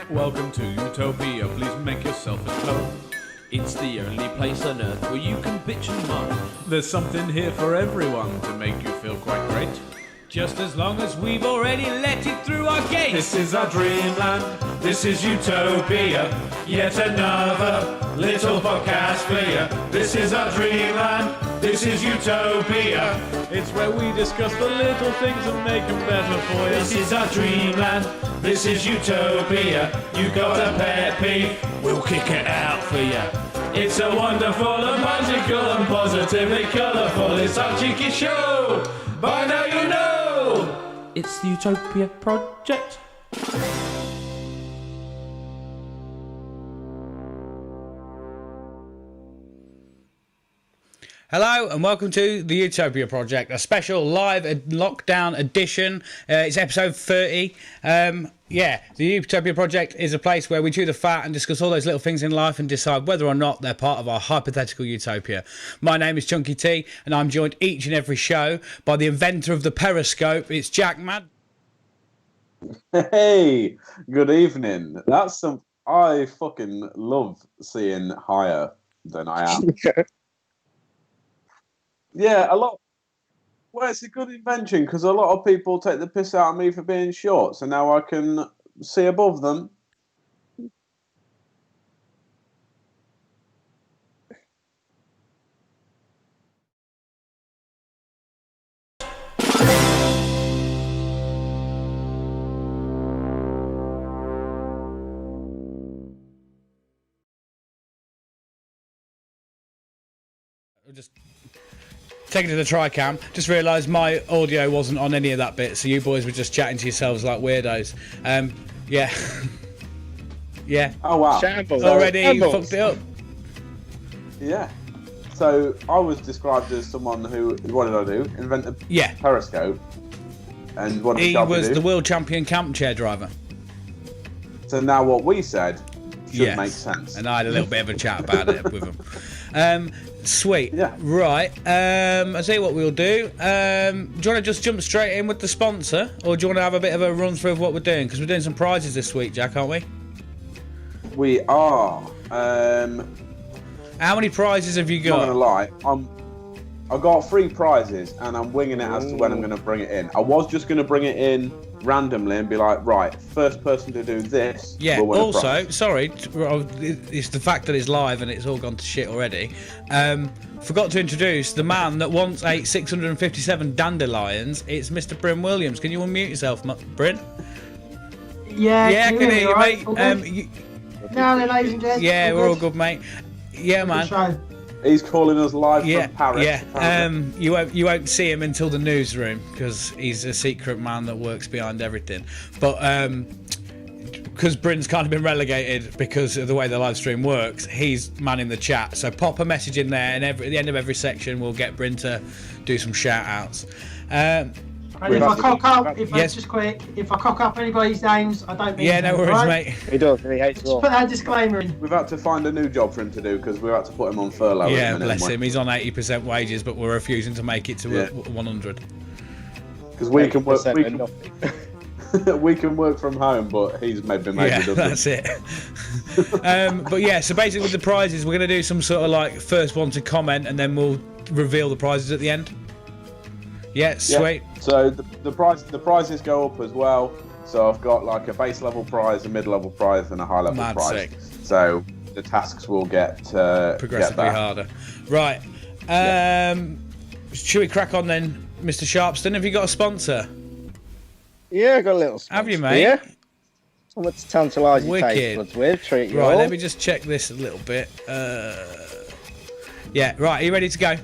Welcome to Utopia, please make yourself at home. It's the only place on earth where you can bitch and moan. There's something here for everyone to make you feel quite great. Just as long as we've already let it through our gates. This is our dreamland, this is Utopia. Yet another little podcast for you. This is our dreamland, this is Utopia. It's where we discuss the little things and make them better for you. This is our dreamland, this is Utopia. You got a pet peeve, we'll kick it out for you. It's a wonderful and magical and positively colourful. It's our cheeky show, by now you know. It's the Utopia Project. Hello and welcome to the Utopia Project, a special live lockdown edition. It's episode 30. The Utopia Project is a place where we chew the fat and discuss all those little things in life and decide whether or not they're part of our hypothetical utopia. My name is Chunky T and I'm joined each and every show by the inventor of the periscope. It's Jack Mad. Hey, good evening. I fucking love seeing higher than I am. Yeah, Well, it's a good invention because a lot of people take the piss out of me for being short, so now I can see above them. Just taking to the tri-cam, just realised my audio wasn't on any of that bit, so you boys were just chatting to yourselves like weirdos. Yeah. Oh wow. Shambles. Already fucked it up. Yeah. So I was described as someone who, what did I do? Invent a periscope. And what did He was the world champion camp chair driver. So now what we said should make sense. And I had a little bit of a chat about it with him. Sweet. Yeah. Right. I'll tell you what we'll do. Do you want to just jump straight in with the sponsor, or do you want to have a bit of a run through of what we're doing? Because we're doing some prizes this week, Jack, aren't we? We are. How many prizes have you got? I'm not gonna lie. I got 3 prizes, and I'm winging it as to when I'm going to bring it in. I was just going to bring it in randomly and be like, right, first person to do this. Yeah. Will win a Also, prize. sorry, it's the fact that it's live and it's all gone to shit already. Forgot to introduce the man that wants 657 dandelions. It's Mr. Bryn Williams. Can you unmute yourself, Bryn? Yeah, I can hear you, mate. No, ladies and gents. Yeah, we're all good, mate. Yeah, man. He's calling us live from Paris. Yeah. You won't see him until the newsroom because he's a secret man that works behind everything. But because Bryn's kind of been relegated because of the way the live stream works, he's manning the chat. So pop a message in there, and at the end of every section, we'll get Bryn to do some shout outs. And if I cock up, just quick, if I cock up anybody's names, I don't mean Yeah, no worries, right? mate. He does, he hates it Just all. put that disclaimer in. We've had to find a new job for him to do because we've had to put him on furlough. Yeah, bless him. He's on 80% wages, but we're refusing to make it to 100. Because we can work. 80% We can work from home, but he's maybe redundant. That's it. But yeah, so basically with the prizes, we're going to do some sort of like first one to comment, and then we'll reveal the prizes at the end. Yeah, sweet. Yeah. So the prizes go up as well. So I've got like a base level prize, a mid level prize, and a high level prize. Sick. So the tasks will get progressively harder. Right. Should we crack on then, Mr. Sharpston? Have you got a sponsor? Yeah, I got a little sponsor. Have you, mate? Yeah. Something to tantalise your Wicked. taste buds with. Treat you Right, all. let me just check this a little bit. Yeah, right. Are you ready to go?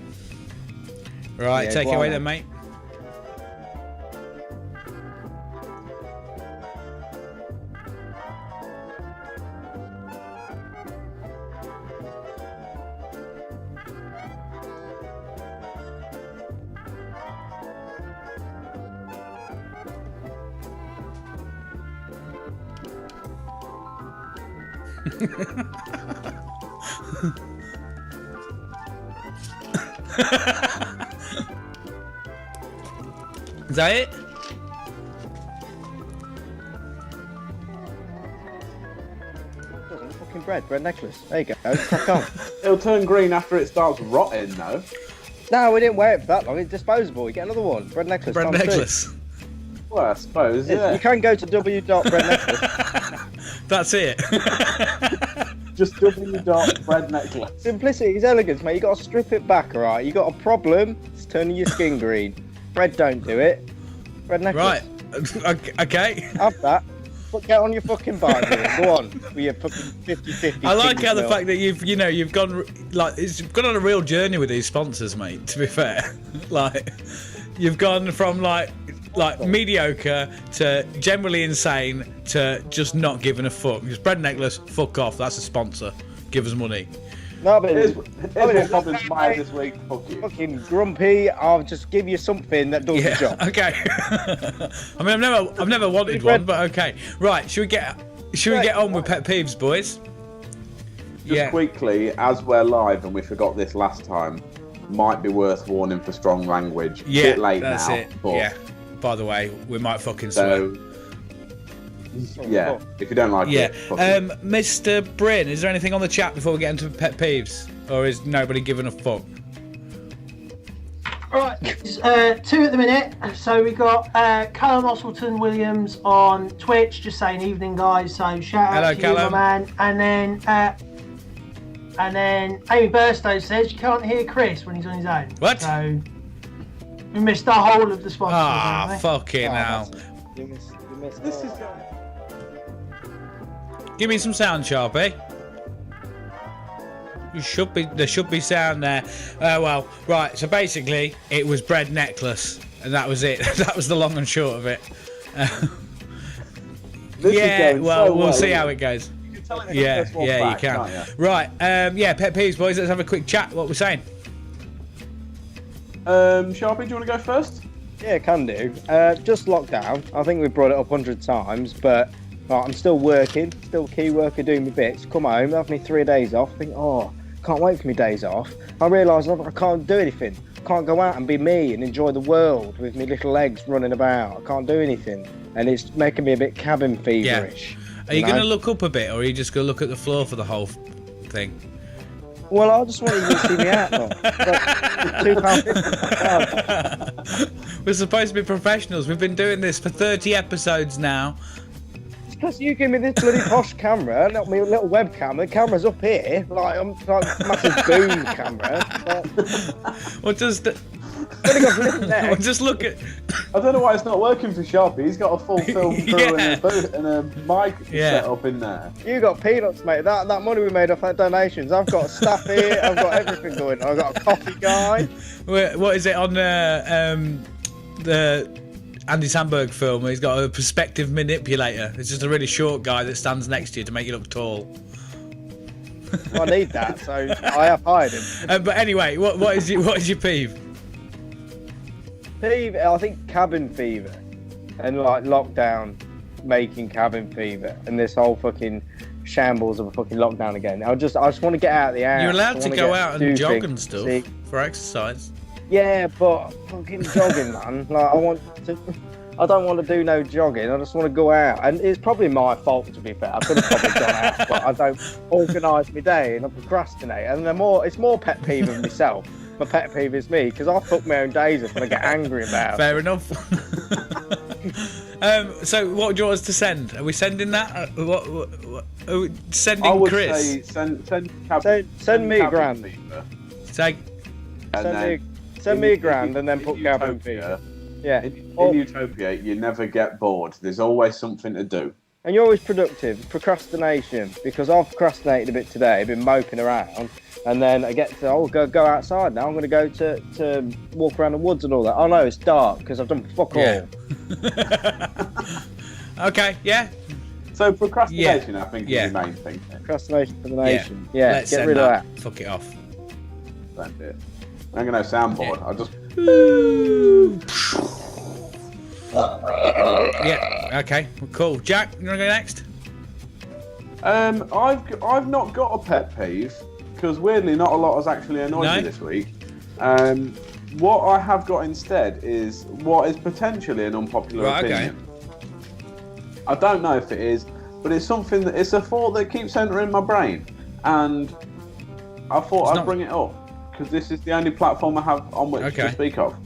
Right, Yeah, take go it away on, then, mate. Is that it? doesn't. Fucking bread necklace. There you go. Crack on. It'll turn green after it starts rotting, though. No, we didn't wear it for that long. It's disposable. You get another one. Bread necklace. Bread times two. necklace. Well, I suppose, yeah. You can go to w.breadnecklace. That's it. Just bread necklace. Simplicity is elegance, mate. You got to strip it back, alright? You got a problem, it's turning your skin green. Bread don't do it. Bread necklace. Right. Okay. Have that. But get on your fucking bike, Ian. Go on. With your fucking 50-50. I like how the milk. fact that you've gone you've gone on a real journey with these sponsors, mate. To be fair, like you've gone from like mediocre to generally insane to just not giving a fuck. Because bread necklace, fuck off. That's a sponsor. Give us money. No, but Here's what problems mine this week. Fuck you. fucking grumpy. I'll just give you something that does the job. Okay. I mean, I've never wanted one, but okay. Right. Should we get on with pet peeves, boys? Just quickly, as we're live and we forgot this last time, might be worth warning for strong language. Yeah, Bit late that's now, it. but Yeah. By the way, we might fucking swear. so yeah, if you don't like Yeah. it, fuck it. Mr. Bryn, is there anything on the chat before we get into pet peeves, or is nobody giving a fuck? Alright, two at the minute. So we got Callum Osselton Williams on Twitch, just saying evening, guys. So shout Hello, out to Callum. you, my man. And then Amy Burstow says you can't hear Chris when he's on his own. What? So we missed the whole of the sponsors. Ah, haven't we? fucking hell. You missed This is Give me some sound, Sharpie. There should be sound there. Well, right. So basically, it was bread necklace, and that was it. That was the long and short of it. this is Yeah. going Well, so we'll see isn't how it? it goes. You can tell it Yeah, first one yeah, back, you can't can. Right. Yeah. Pet peeves, boys. Let's have a quick chat. What we're saying. Sharpie, do you want to go first? Yeah, can do. Just lockdown. I think we've brought it up 100 times, but I'm still working, still key worker doing my bits. Come home, have me 3 days off. Think, can't wait for me days off. I realise I can't do anything. Can't go out and be me and enjoy the world with my little legs running about. I can't do anything, and it's making me a bit cabin feverish. Are you going to look up a bit, or are you just going to look at the floor for the whole thing? Well, I just wanted you to see me out now. £2.50. We're supposed to be professionals. We've been doing this for 30 episodes now. Plus, you give me this bloody posh camera, not me little webcam. The camera's up here, like I'm like massive boom camera. Well, just look at. I don't know why it's not working for Sharpie. He's got a full film crew and a mic set up in there. You got peanuts, mate. That money we made off that donations. I've got staff here. I've got everything going. I've got a coffee guy. What is it on the Andy Samberg film? He's got a perspective manipulator. It's just a really short guy that stands next to you to make you look tall. I need that, so I have hired him. But anyway, what is your peeve? Peeve, I think cabin fever, and like lockdown making cabin fever, and this whole fucking shambles of a fucking lockdown again. I just want to get out of the house. You're allowed to go out and jog and stuff see. for exercise. Yeah, but fucking jogging, man. Like I don't want to do no jogging. I just want to go out, and it's probably my fault to be fair. I could have probably gone out, but I don't organise my day and I procrastinate. And it's more pet peeve of myself. My pet peeve is me because I fuck my own days up and I get angry about it. Fair enough. So what do you want us to send? Are we sending that? What are we sending I would Chris? say send Send me a grand. Say, Send me a grand and then put cabin fever. Yeah. In Utopia, you never get bored. There's always something to do. And you're always productive. Procrastination, because I've procrastinated a bit today. I've been moping around, and then I get to go outside now. I'm going to go to walk around the woods and all that. Oh no, it's dark because I've done fuck all. Okay, yeah. So procrastination, I think, is the main thing. Procrastination for the nation. Yeah, Let's get send rid of that. Fuck it off. That's it. I'm going to soundboard. I just. Yeah. Okay. Well, cool. Jack, you want to go next? I've not got a pet peeve because weirdly not a lot has actually annoyed me this week. What I have got instead is what is potentially an unpopular opinion. I don't know if it is. but it's something that it's a thought that keeps entering my brain, and I thought I'd bring it up because this is the only platform I have on which to speak of.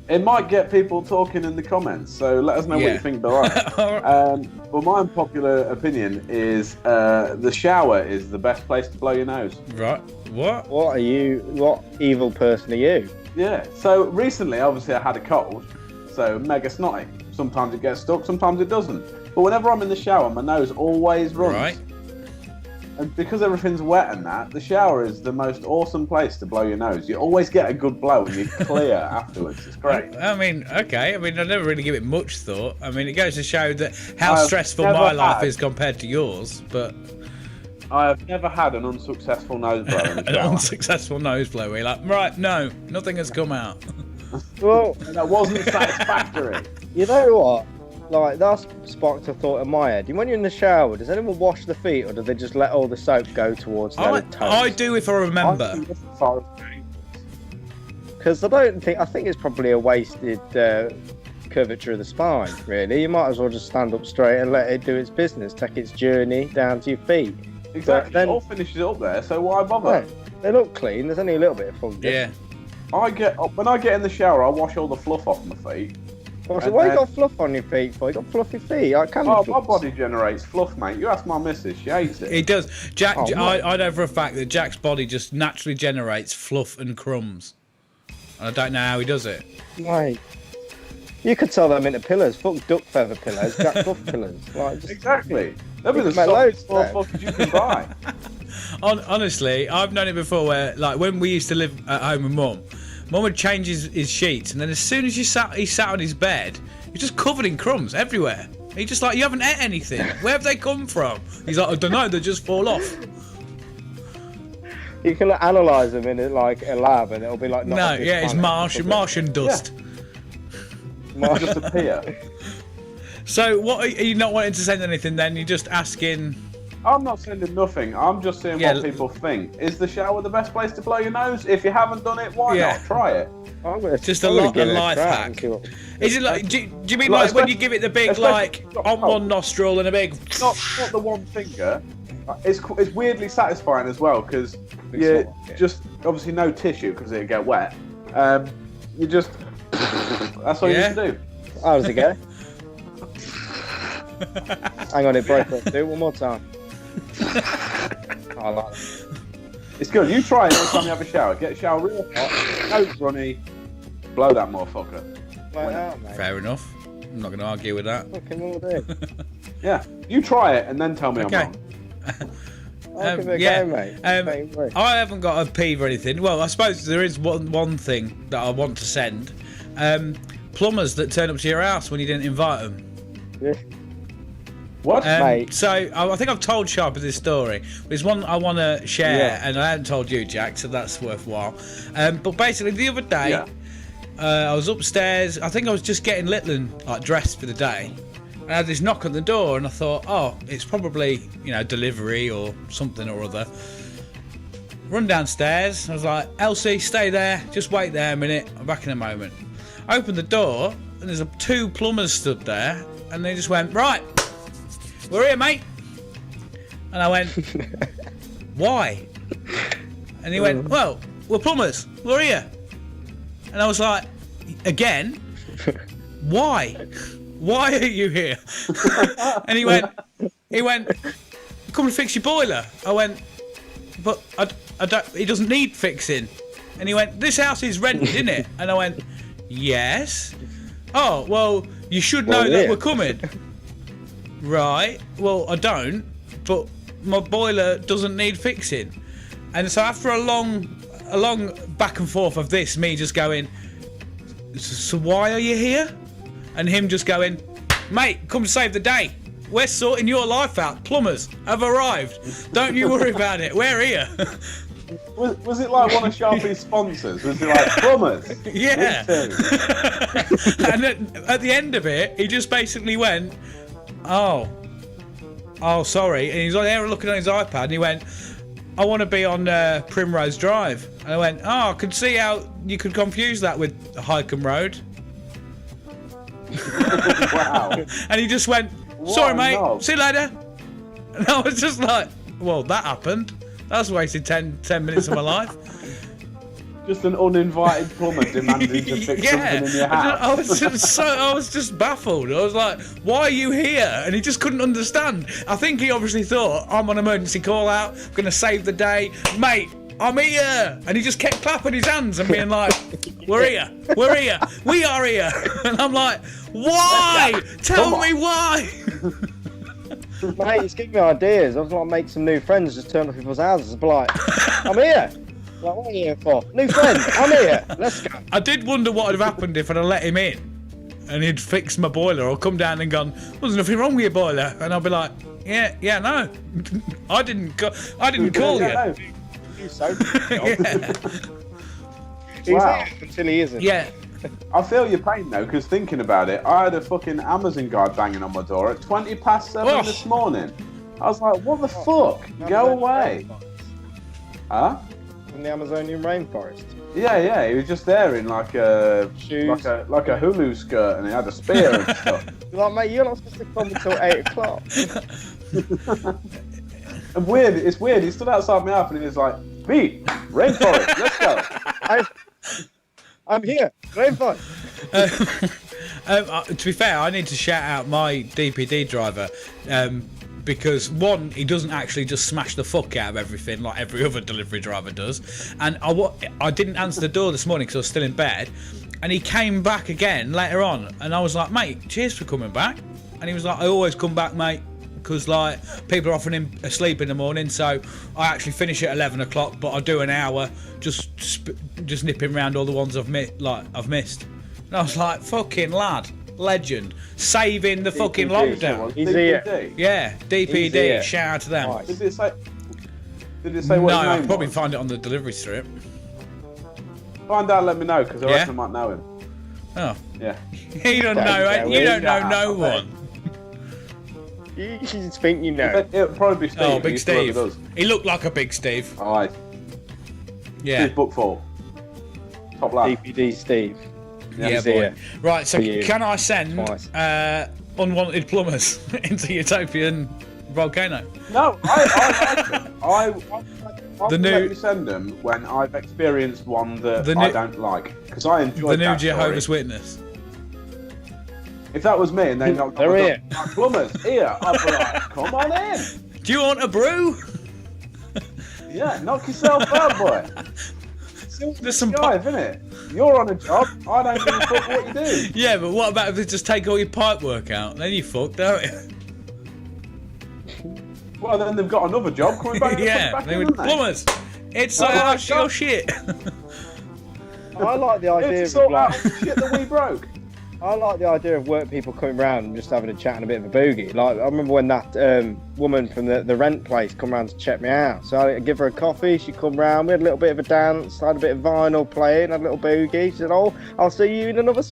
It might get people talking in the comments, so let us know what you think below. But my unpopular opinion is the shower is the best place to blow your nose. Right. What? What evil person are you? Yeah. So recently, obviously, I had a cold, so mega snotty. Sometimes it gets stuck, sometimes it doesn't. But whenever I'm in the shower, my nose always runs. Right. And because everything's wet and that, the shower is the most awesome place to blow your nose. You always get a good blow and you're clear afterwards. It's great. I mean, okay. I mean, I never really give it much thought. I mean, it goes to show that how stressful my life is compared to yours, but... I have never had an unsuccessful nose blow in the An shower. unsuccessful nose blow where you're like, right, no, nothing has come out. Well, That wasn't satisfactory. you know what? Like, that's sparked a thought in my head. When you're in the shower, does anyone wash the feet, or do they just let all the soap go towards their toes? I do if I remember. Because I think it's probably a wasted curvature of the spine, really. You might as well just stand up straight and let it do its business, take its journey down to your feet. Exactly. Then, it all finishes it up there, so why bother? Yeah, they look clean. There's only a little bit of fungus. Yeah. When I get in the shower, I wash all the fluff off my feet. Why you got fluff on your feet for? You got fluffy feet. I can't. Oh, my body generates fluff, mate. You ask my missus, she hates it. It does. Jack, I know for a fact that Jack's body just naturally generates fluff and crumbs. And I don't know how he does it. Mate, you could sell them into pillows. Fuck duck feather pillows, Jack Fluff pillows. Like, just, Exactly. They'll be You the can make loads softest there. motherfuckers you can buy. Honestly, I've known it before where, like, when we used to live at home with Mum would change his sheets, and then as soon as he sat on his bed, he's just covered in crumbs everywhere. He's just like, you haven't ate anything. Where have they come from? He's like, I don't know, they just fall off. you can analyse them in like a lab, and it'll be like No, yeah, it's Martian dust. Just appear. So, what are you not wanting to send anything then? You're just asking. I'm not sending nothing. I'm just seeing what people think. Is the shower the best place to blow your nose? If you haven't done it, why not? Try it. Just a life hack. Is it like? Do you mean like when you give it the big like on one nostril and a big? Not the one finger. It's weirdly satisfying as well because you just obviously no tissue because it'll get wet. You just that's all you need to do. How does it go? Hang on, it broke up. Do it one more time. I like that. It's good. You try it next time you have a shower. Get a shower real hot, nose runny, blow that motherfucker. Like that, mate. Fair enough. I'm not going to argue with that. Fucking all day. Yeah, you try it and then tell me I'm wrong. I'll give it a go, mate. I haven't got a peeve or anything. Well, I suppose there is one thing that I want to send. Plumbers that turn up to your house when you didn't invite them. Yeah. What? Mate. So I think I've told Sharper this story. There's one I want to share, and I haven't told you, Jack, so that's worthwhile. But basically, the other day, I was upstairs. I think I was just getting Litland like dressed for the day. And I had this knock on the door, and I thought, oh, it's probably delivery or something or other. Run downstairs. I was like, Elsie, stay there. Just wait there a minute. I'm back in a moment. I opened the door, and there's two plumbers stood there, and they just went, right. We're here, mate. And I went, why? And he went, well, we're plumbers. We're here. And I was like, again? Why? Why are you here? And he went, come and fix your boiler. I went, but I don't, it doesn't need fixing. And he went, this house is rented, isn't it? And I went, yes. Oh, well, you should know that we're coming. Right, well I don't, but my boiler doesn't need fixing. And so after a long back and forth of this, me just going, so why are you here? And him just going, mate, come save the day. We're sorting your life out. Plumbers have arrived. Don't you worry about it. We're here. Was it like one of Sharpie's sponsors? Was it like plumbers? Yeah. And at the end of it, he just basically went, oh, sorry. And he's on there looking on his iPad, and he went, I want to be on Primrose Drive. And I went, oh, I could see how you could confuse that with Highcombe Road. Wow. And he just went, sorry, mate. knob. See you later. And I was just like, well, that happened. That's wasted 10 minutes of my life. Just an uninvited plumber demanding to fix something in your house. I was just baffled. I was like, why are you here? And he just couldn't understand. I think he obviously thought, I'm on emergency call out, I'm going to save the day. Mate, I'm here. And he just kept clapping his hands and being like, we're here, we are here. And I'm like, why? Tell me why. Mate, he's giving me ideas. I was like, make some new friends, just turn up people's houses. Be like, I'm here. Like, what are you here for? New friend, I'm here. Let's go. I did wonder what would have happened if I'd have let him in and he'd fixed my boiler or come down and gone, there's nothing wrong with your boiler. And I'd be like, yeah, no. I didn't call you. No. He's so Yeah. He's Wow. here until he isn't. Yeah. I feel your pain though, because thinking about it, I had a fucking Amazon guy banging on my door at 7:20 Oh. this morning. I was like, what the fuck? Go away. Huh? From the Amazonian rainforest. Yeah, he was just there in like a Shoes. like a Hulu skirt, and he had a spear and stuff. You're like, mate, you're not supposed to come until 8 o'clock. And it's weird. He stood outside my house and he was like, "Pete, rainforest, let's go." I'm here, rainforest. To be fair, I need to shout out my DPD driver because one, he doesn't actually just smash the fuck out of everything like every other delivery driver does. And I didn't answer the door this morning because I was still in bed, and he came back again later on, and I was like, "Mate, cheers for coming back." And he was like, "I always come back, mate, because like people are often in sleep in the morning, so I actually finish at 11 o'clock, but I do an hour just nipping around all the ones I've missed." And I was like, "Fucking lad, legend, saving the fucking lockdown." He's here. DPD? Yeah, He's DPD, here. shout out to them. Nice. Did it say what No, his I'll name probably was? find it on the delivery strip. Find out, let me know, because I Yeah? reckon I might know him. Oh, Yeah. you don't know, you don't know no one. You just think you know. It'll probably be Steve. Oh, Big He's the one that Steve. does. He looked like a Big Steve. Alright. Yeah. Steve Bookfall. Top lad. DPD Steve. Yeah, He's boy. here. Right, so For you. can I send Twice. unwanted plumbers into Utopian Volcano? No, I like them. I The will new- let you send them when I've experienced one that The I new- don't like, because I The enjoyed new that Jehovah's story. Witness. If that was me and they knocked on They're my door, here. like, plumbers, here, I'd be like, come on in. Do you want a brew? Yeah, knock yourself out, boy. There's some Jive, innit? You're on a job, I don't give a fuck what you do. Yeah, but what about if they just take all your pipe work out? Then you fucked, don't you? Well, then they've got another job coming back. Yeah, back they in, were haven't they? plumbers. It's Oh, our my God. shit. I like the idea It's of sort out like, all the shit that we broke. I like the idea of work people coming round and just having a chat and a bit of a boogie. Like I remember when that woman from the rent place come round to check me out. So I give her a coffee. She come round. We had a little bit of a dance. I had a bit of vinyl playing. Had a little boogie. She said, "Oh, I'll see you in another."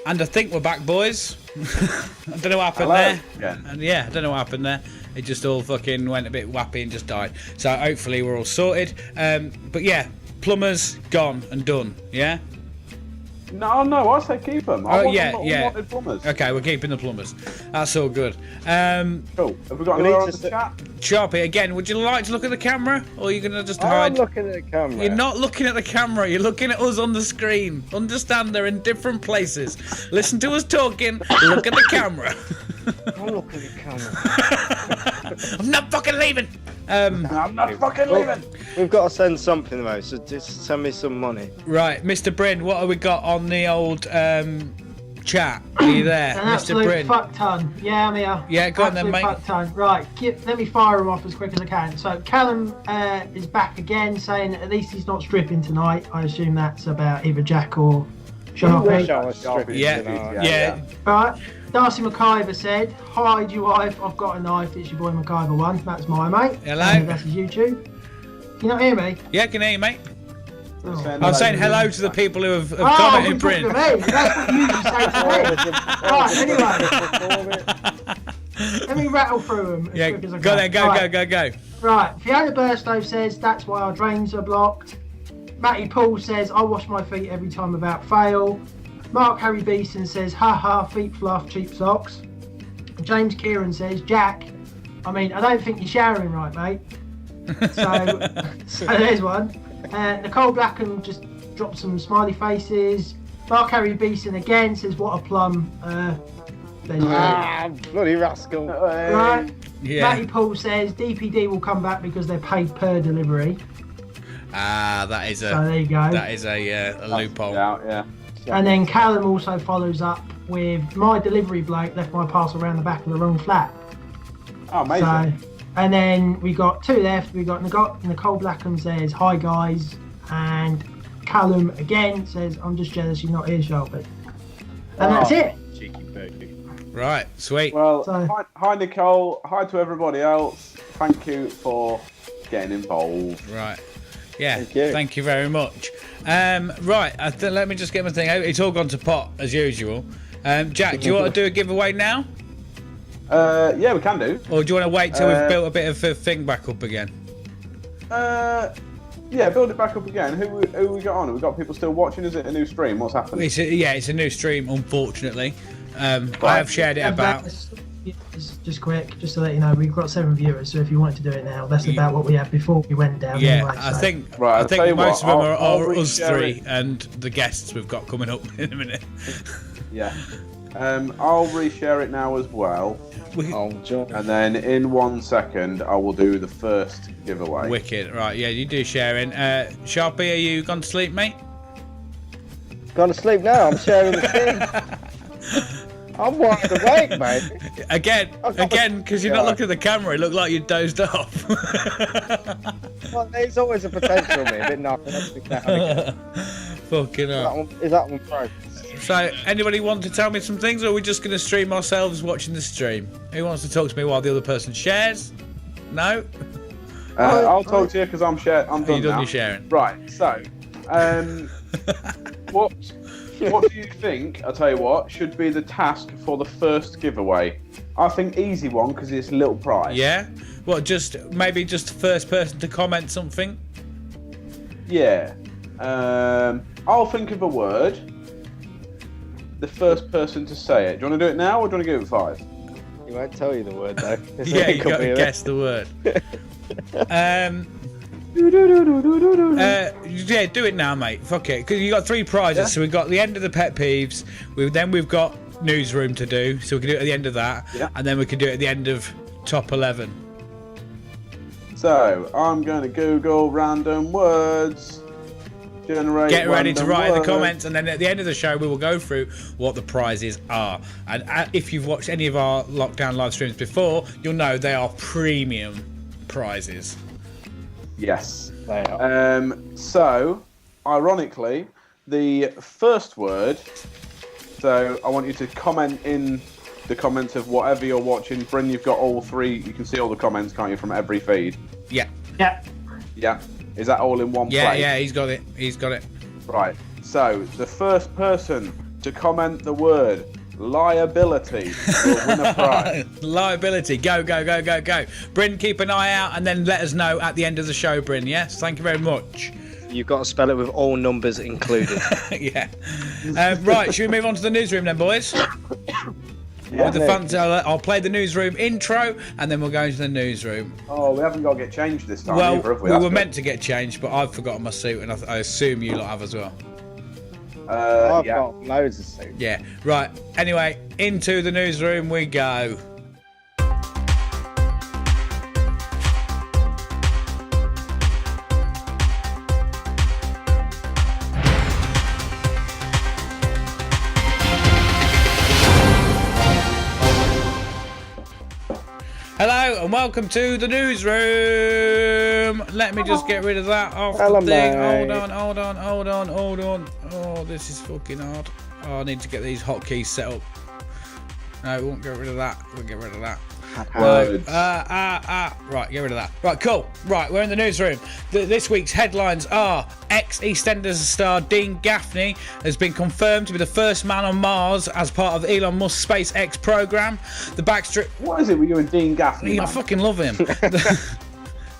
And I think we're back, boys. I don't know what happened Hello there. again. And yeah, I don't know what happened there. It just all fucking went a bit wappy and just died. So hopefully we're all sorted. But yeah, plumbers gone and done. Yeah. No, I say keep them. I Oh, want yeah, them yeah. unwanted plumbers. Okay, we're keeping the plumbers. That's all good. Cool. Have we got We anywhere need on to the sit- chat? Sharpie, again, would you like to look at the camera? Or are you going to just I'm hide? looking at the camera. You're not looking at the camera, you're looking at us on the screen. Understand they're in different places. Listen to us talking, look at the camera. I'm looking at the camera. I'm not fucking leaving. I'm not fucking leaving. We've got to send something though, so just send me some money. Right, Mr. Bryn, what have we got on the old chat. Are you there, An Mr. absolute Bryn? fuck ton. Yeah, I'm here. Yeah, go on then, mate. Fuck ton. Right, let me fire him off as quick as I can. So Callum is back again, saying at least he's not stripping tonight. I assume that's about either Jack or wish Sharpie. I was stripping Yeah, tonight. yeah. Right. Darcy McIver said, "Hide your wife. I've got a knife. It's your boy McIver1. That's my mate. Hello. That's his YouTube. Can you not hear me? Yeah, I can hear you, mate. Oh. I'm saying hello to the people who have Oh, commented, you're Bryn. talking to me. That's what you usually say to me. Right, anyway. Let me rattle through them as Yeah, quick as I go can. then, go, Right. go. Right, Fiona Burstow says that's why our drains are blocked. Matty Paul says I wash my feet every time without fail. Mark Harry Beeson says haha, feet fluff, cheap socks. James Kieran says Jack, I don't think you're showering right, mate. So there's one. Nicole Blackham just dropped some smiley faces. Mark Harry Beeson again says what a plum. Bloody rascal. Right. Yeah. Matty Paul says DPD will come back because they're paid per delivery. That is So there you go. That is a loophole. Yeah. And then Callum also follows up with my delivery bloke left my parcel around the back of the wrong flat. Oh, amazing. So, and then we got two left. We got Nicole Blackham says hi guys, and Callum again says I'm just jealous you're not here, Sharpie. And that's it. Cheeky booty. Right, sweet. Well, So- hi Nicole. Hi to everybody else. Thank you for getting involved. Right. Yeah, Thank you. very much. Right, let me just get my thing out. It's all gone to pot, as usual. Jack, do you want to do a giveaway now? Yeah, we can do. Or do you want to wait till we've built a bit of a thing back up again? Yeah, build it back up again. Who we got on? Have we got people still watching? Is it a new stream? What's happening? It's a new stream, unfortunately. I have shared it about. Just quick, just to let you know, we've got 7 viewers. So if you wanted to do it now, that's about what we had before we went down. Yeah, anyway, I so. think Right, I I'll tell think you most what, of them I'll are us reshare three it. and the guests we've got coming up in a minute. Yeah. I'll reshare it now as well, Oh, John. and then in 1 second I will do the first giveaway. Wicked, right? Yeah, you do sharing. Sharpie, are you gone to sleep, mate? Gone to sleep now. I'm sharing the thing. I'm wide awake, mate. Again, because you're not looking at the camera, it looked like you dozed off. Well, there's always a potential, mate. A bit knocking up the camera. Fucking hell. Is that one pro? So, anybody want to tell me some things, or are we just going to stream ourselves watching the stream? Who wants to talk to me while the other person shares? No? I'll talk to you because I'm done You done now. your sharing? Right. So, what do you think? I'll tell you what should be the task for the first giveaway. I think easy one because it's a little prize. Yeah? What, maybe just the first person to comment something? Yeah. I'll think of a word. The first person to say it. Do you want to do it now or do you want to give it 5? He won't tell you the word, though. Yeah, you got to guess the word. Yeah, do it now, mate. Fuck it. Because you got 3 prizes. Yeah. So we've got the end of the pet peeves. Then we've got newsroom to do. So we can do it at the end of that. Yeah. And then we can do it at the end of top 11. So I'm going to Google random words. Generate. Get ready to random write in the words. comments, and then at the end of the show we will go through what the prizes are. And if you've watched any of our lockdown live streams before, you'll know they are premium prizes. Yes. They are. So, ironically, the first word. So I want you to comment in the comments of whatever you're watching. Bryn, you've got all 3. You can see all the comments, can't you, from every feed? Yeah. Yeah. Yeah. Is that all in one Yeah, place? yeah, he's got it. He's got it. Right. So the first person to comment the word liability will win a prize. Liability. Go, go, go, go, go. Bryn, keep an eye out and then let us know at the end of the show, Bryn. Yes? Thank you very much. You've got to spell it with all numbers included. Yeah. Right, should we move on to the newsroom then, boys? Yeah. With the fun, I'll play the newsroom intro and then we'll go into the newsroom. Oh, we haven't got to get changed this time Well, either, have we? we That's were good. meant to get changed, but I've forgotten my suit and I assume you lot have as well. I've Yeah. got loads of suits. Yeah. Right. Anyway, into the newsroom we go. Hello and welcome to the newsroom. Let me just get rid of that off Hello, the thing. mate. Hold on. Oh, this is fucking hard. Oh, I need to get these hotkeys set up. No, we won't get rid of that. We'll get rid of that. Right, right, get rid of that. Right, cool. Right, we're in the newsroom. This week's headlines are ex-EastEnders star Dean Gaffney has been confirmed to be the first man on Mars as part of Elon Musk's SpaceX program. The Backstreet... What is it with you and Dean Gaffney? I fucking love him.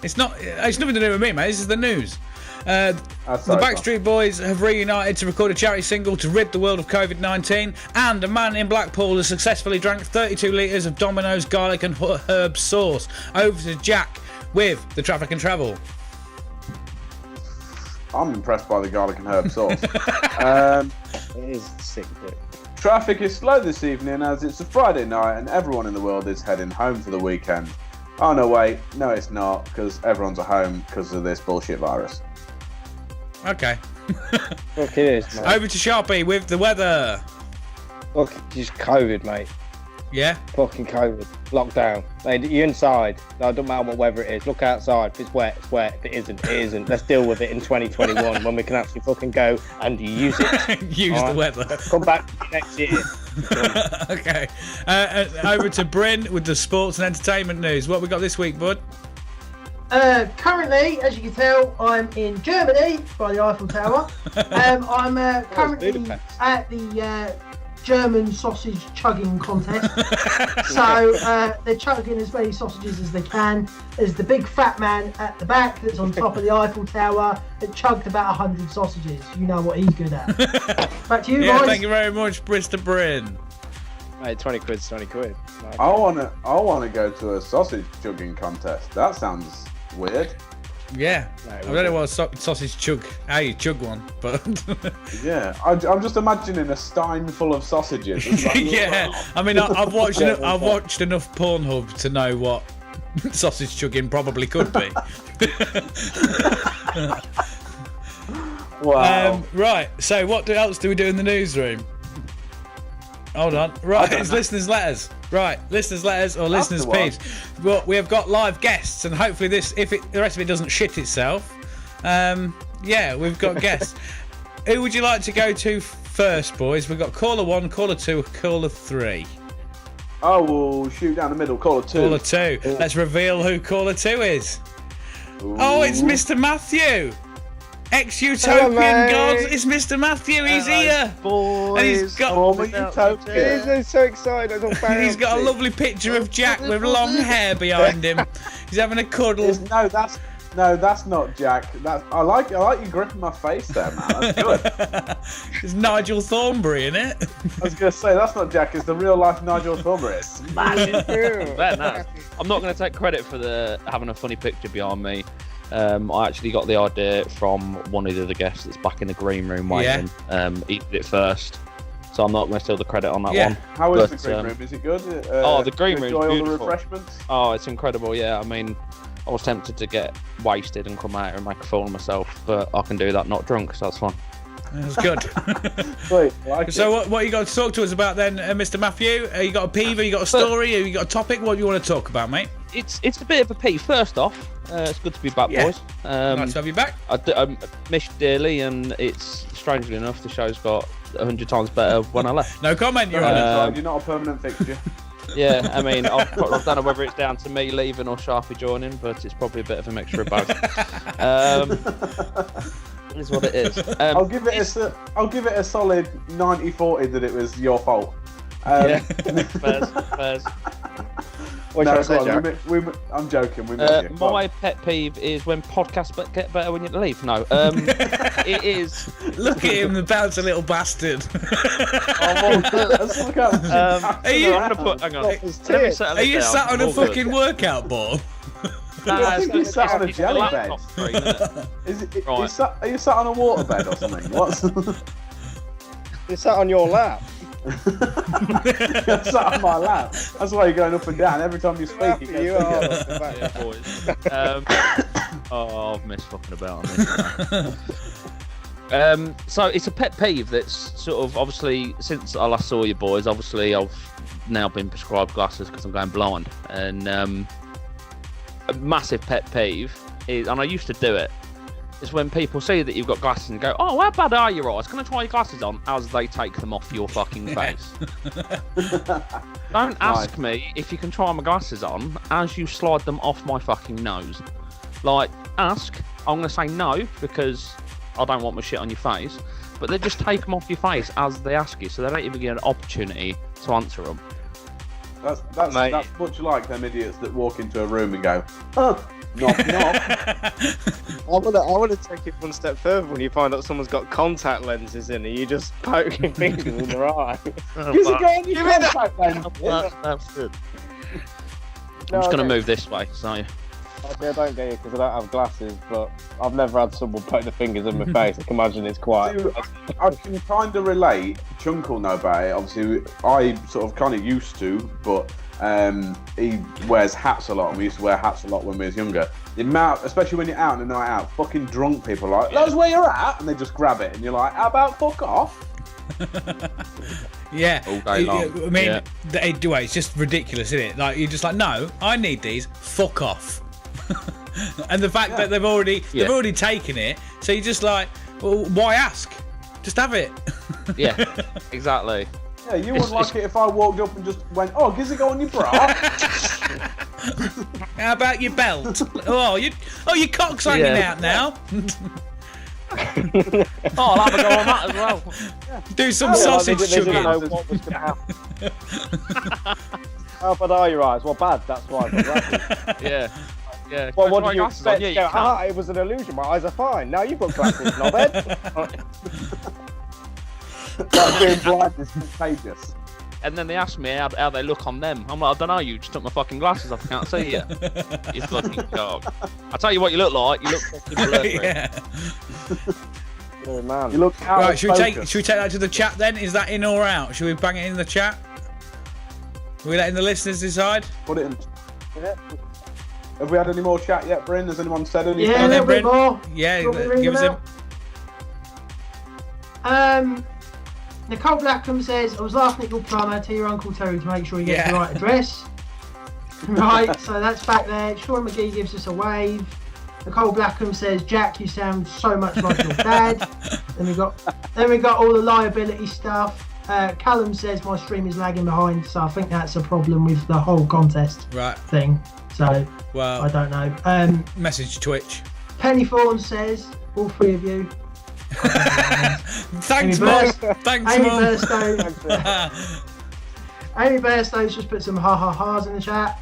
It's nothing to do with me, mate. This is the news. The Backstreet Boys have reunited to record a charity single to rid the world of COVID-19, and a man in Blackpool has successfully drank 32 litres of Domino's garlic and herb sauce. Over to Jack with the traffic and travel. I'm impressed by the garlic and herb sauce. It is sick, bit. Traffic is slow this evening as it's a Friday night and everyone in the world is heading home for the weekend. Oh no, wait, no it's not, because everyone's at home because of this bullshit virus. Okay. Look, it is, mate. Over to Sharpie with the weather. Look, just COVID, mate. Yeah? Fucking COVID. Lockdown. You're inside. No, it doesn't matter what weather it is. Look outside. If it's wet, it's wet. If it isn't, it isn't. Let's deal with it in 2021 when we can actually fucking go and use it. Use the weather. Come back next year. Okay. Over to Bryn with the sports and entertainment news. What we got this week, bud? Currently, as you can tell, I'm in Germany by the Eiffel Tower. I'm currently at the German sausage chugging contest. So they're chugging as many sausages as they can. There's the big fat man at the back that's on top of the Eiffel Tower that chugged about 100 sausages. You know what he's good at. Back to you, Yeah, boys. thank you very much, Mr. Bryn. Mate, 20 quid's 20 quid. Like, I wanna go to a sausage chugging contest. That sounds weird. Yeah, No, I don't know what a sausage chug, how you chug one, but Yeah, I'm just imagining a stein full of sausages. It's like, yeah. I mean, I've watched enough Pornhub to know what sausage chugging probably could be. Wow. Right. So, what else do we do in the newsroom? Hold on. Right, it's listeners' letters. Right, listeners' letters or listeners' the one. peeps. Well, we have got live guests, and hopefully the rest of it doesn't shit itself. Yeah, we've got guests. Who would you like to go to first, boys? We've got caller 1, caller 2, caller 3. Oh, we'll shoot down the middle. Caller 2. Caller 2. Let's reveal who caller 2 is. Oh, it's Mr. Matthew. Ex-Utopian Hello, God. mate. It's Mr. Matthew. He's here. Boys. And he's got Former Utopia. He's so excited. I don't He's got a lovely picture of Jack with long hair behind him. He's having a cuddle. No, that's not Jack. I like you gripping my face there, man. That's good. There's Nigel Thornberry in it. I was gonna say that's not Jack. It's the real life Nigel Thornberry. Smashing. Very nice. I'm not going to take credit for having a funny picture behind me. I actually got the idea from one of the other guests that's back in the green room waiting. He did it first, so I'm not going to steal the credit on that one. How is But, the green room? Is it good? the green room's enjoy all the beautiful. refreshments. Oh, it's incredible. Yeah, I mean, I was tempted to get wasted and come out and make a fool of myself, but I can do that not drunk, so that's fine. That's good. Sweet, like So it. what you got to talk to us about then, Mr. Matthew? You got a peeve? You got a story? You got a topic? What do you want to talk about, mate? It's a bit of a pee. First off, it's good to be back, Yeah. boys. Nice to have you back. I miss you dearly, and it's strangely enough the show's got 100 times better when I left. No comment. You're on it. That's right, you're not a permanent fixture. Yeah, I mean, I don't know whether it's down to me leaving or Sharpie joining, but it's probably a bit of a mixture of both. It is what it is. I'll give it a solid 90-40 that it was your fault. Yeah, fairs. What No, should I say, go on, Jack? I'm joking. We miss you. Go My on. pet peeve is when podcasts get better when you leave. No, it is. Look at him, the bounce a little bastard. Let's look up. Are you- I'm gonna put. Hang on. His Let me tits. settle Are it you down. sat on a All good. fucking workout ball? Nah, I think it's he's sat on a it's jelly laptop bed. screen, isn't it? Right. Are you sat on a waterbed or something? What's He sat on your lap. You're sat on my lap? That's why you're going up and down every time you speak. It You goes are. together. Yeah, boys. I've missed fucking about on this. So it's a pet peeve that's sort of obviously since I last saw you boys. Obviously, I've now been prescribed glasses because I'm going blind. And a massive pet peeve is, and I used to do it, is when people see that you've got glasses and go, "Oh, how bad are your eyes? Can I try your glasses on?" As they take them off your fucking face. Don't ask me if you can try my glasses on as you slide them off my fucking nose. Like, ask. I'm going to say no because I don't want my shit on your face. But they just take them off your face as they ask you, so they don't even get an opportunity to answer them. That's much like them idiots that walk into a room and go, "Oh, knock, knock." I want to take it one step further. When you find out someone's got contact lenses in it, you just poke your fingers in their eye. Use it on your contact lenses. That's good. I'm just going to move this way, so... I don't get it because I don't have glasses, but I've never had someone poke their fingers in my face. I can imagine it's quite... I can kind of relate. Chunk will know about it. Obviously, I sort of kind of used to, but he wears hats a lot, and we used to wear hats a lot when we was younger. The amount, especially when you're out on a night out, fucking drunk people are like, "That's where you're at," and they just grab it, and you're like, "How about fuck off?" Yeah, all day long. I mean, it's just ridiculous, isn't it? Like, you're just like, "No, I need these. Fuck off." And the fact that they've already taken it, so you're just like, well, why ask? Just have it. Yeah, exactly. Yeah, you wouldn't like it if I walked up and just went, "Oh, does it go on your bra?" How about your belt? Your cock's hanging out now. I'll have a go on that as well. Do some sausage chugging. How bad are your eyes? Well, bad. That's why. Yeah. Yeah. Well, what do you expect? Yeah, it was an illusion. My eyes are fine. Now you've got glasses, knobhead. That being blind is contagious. And then they ask me how they look on them. I'm like, I don't know, you just took my fucking glasses off, I can't see you. You fucking dog. I'll tell you what you look like, you look fucking blurry. Yeah. Oh, man. You look out Right, of should we focus. take that to the chat then? Is that in or out? Should we bang it in the chat? Are we letting the listeners decide? Put it in. Have we had any more chat yet, Bryn? Has anyone said anything? Yeah, a little bit Bryn? more. Yeah, Give give us him. Nicole Blackham says, "I was laughing at your plumber. Tell your Uncle Terry to make sure he gets the right address." Right, so that's back there. Sean McGee gives us a wave. Nicole Blackham says, "Jack, you sound so much like your dad." Then we got all the liability stuff. Callum says my stream is lagging behind, so I think that's a problem with the whole contest thing. So I don't know. Message Twitch. Penny Thorne says, "All three of you." Thanks, Mom. Thanks, Amy Mom. Amy Burstow's just put some ha-ha-ha's in the chat.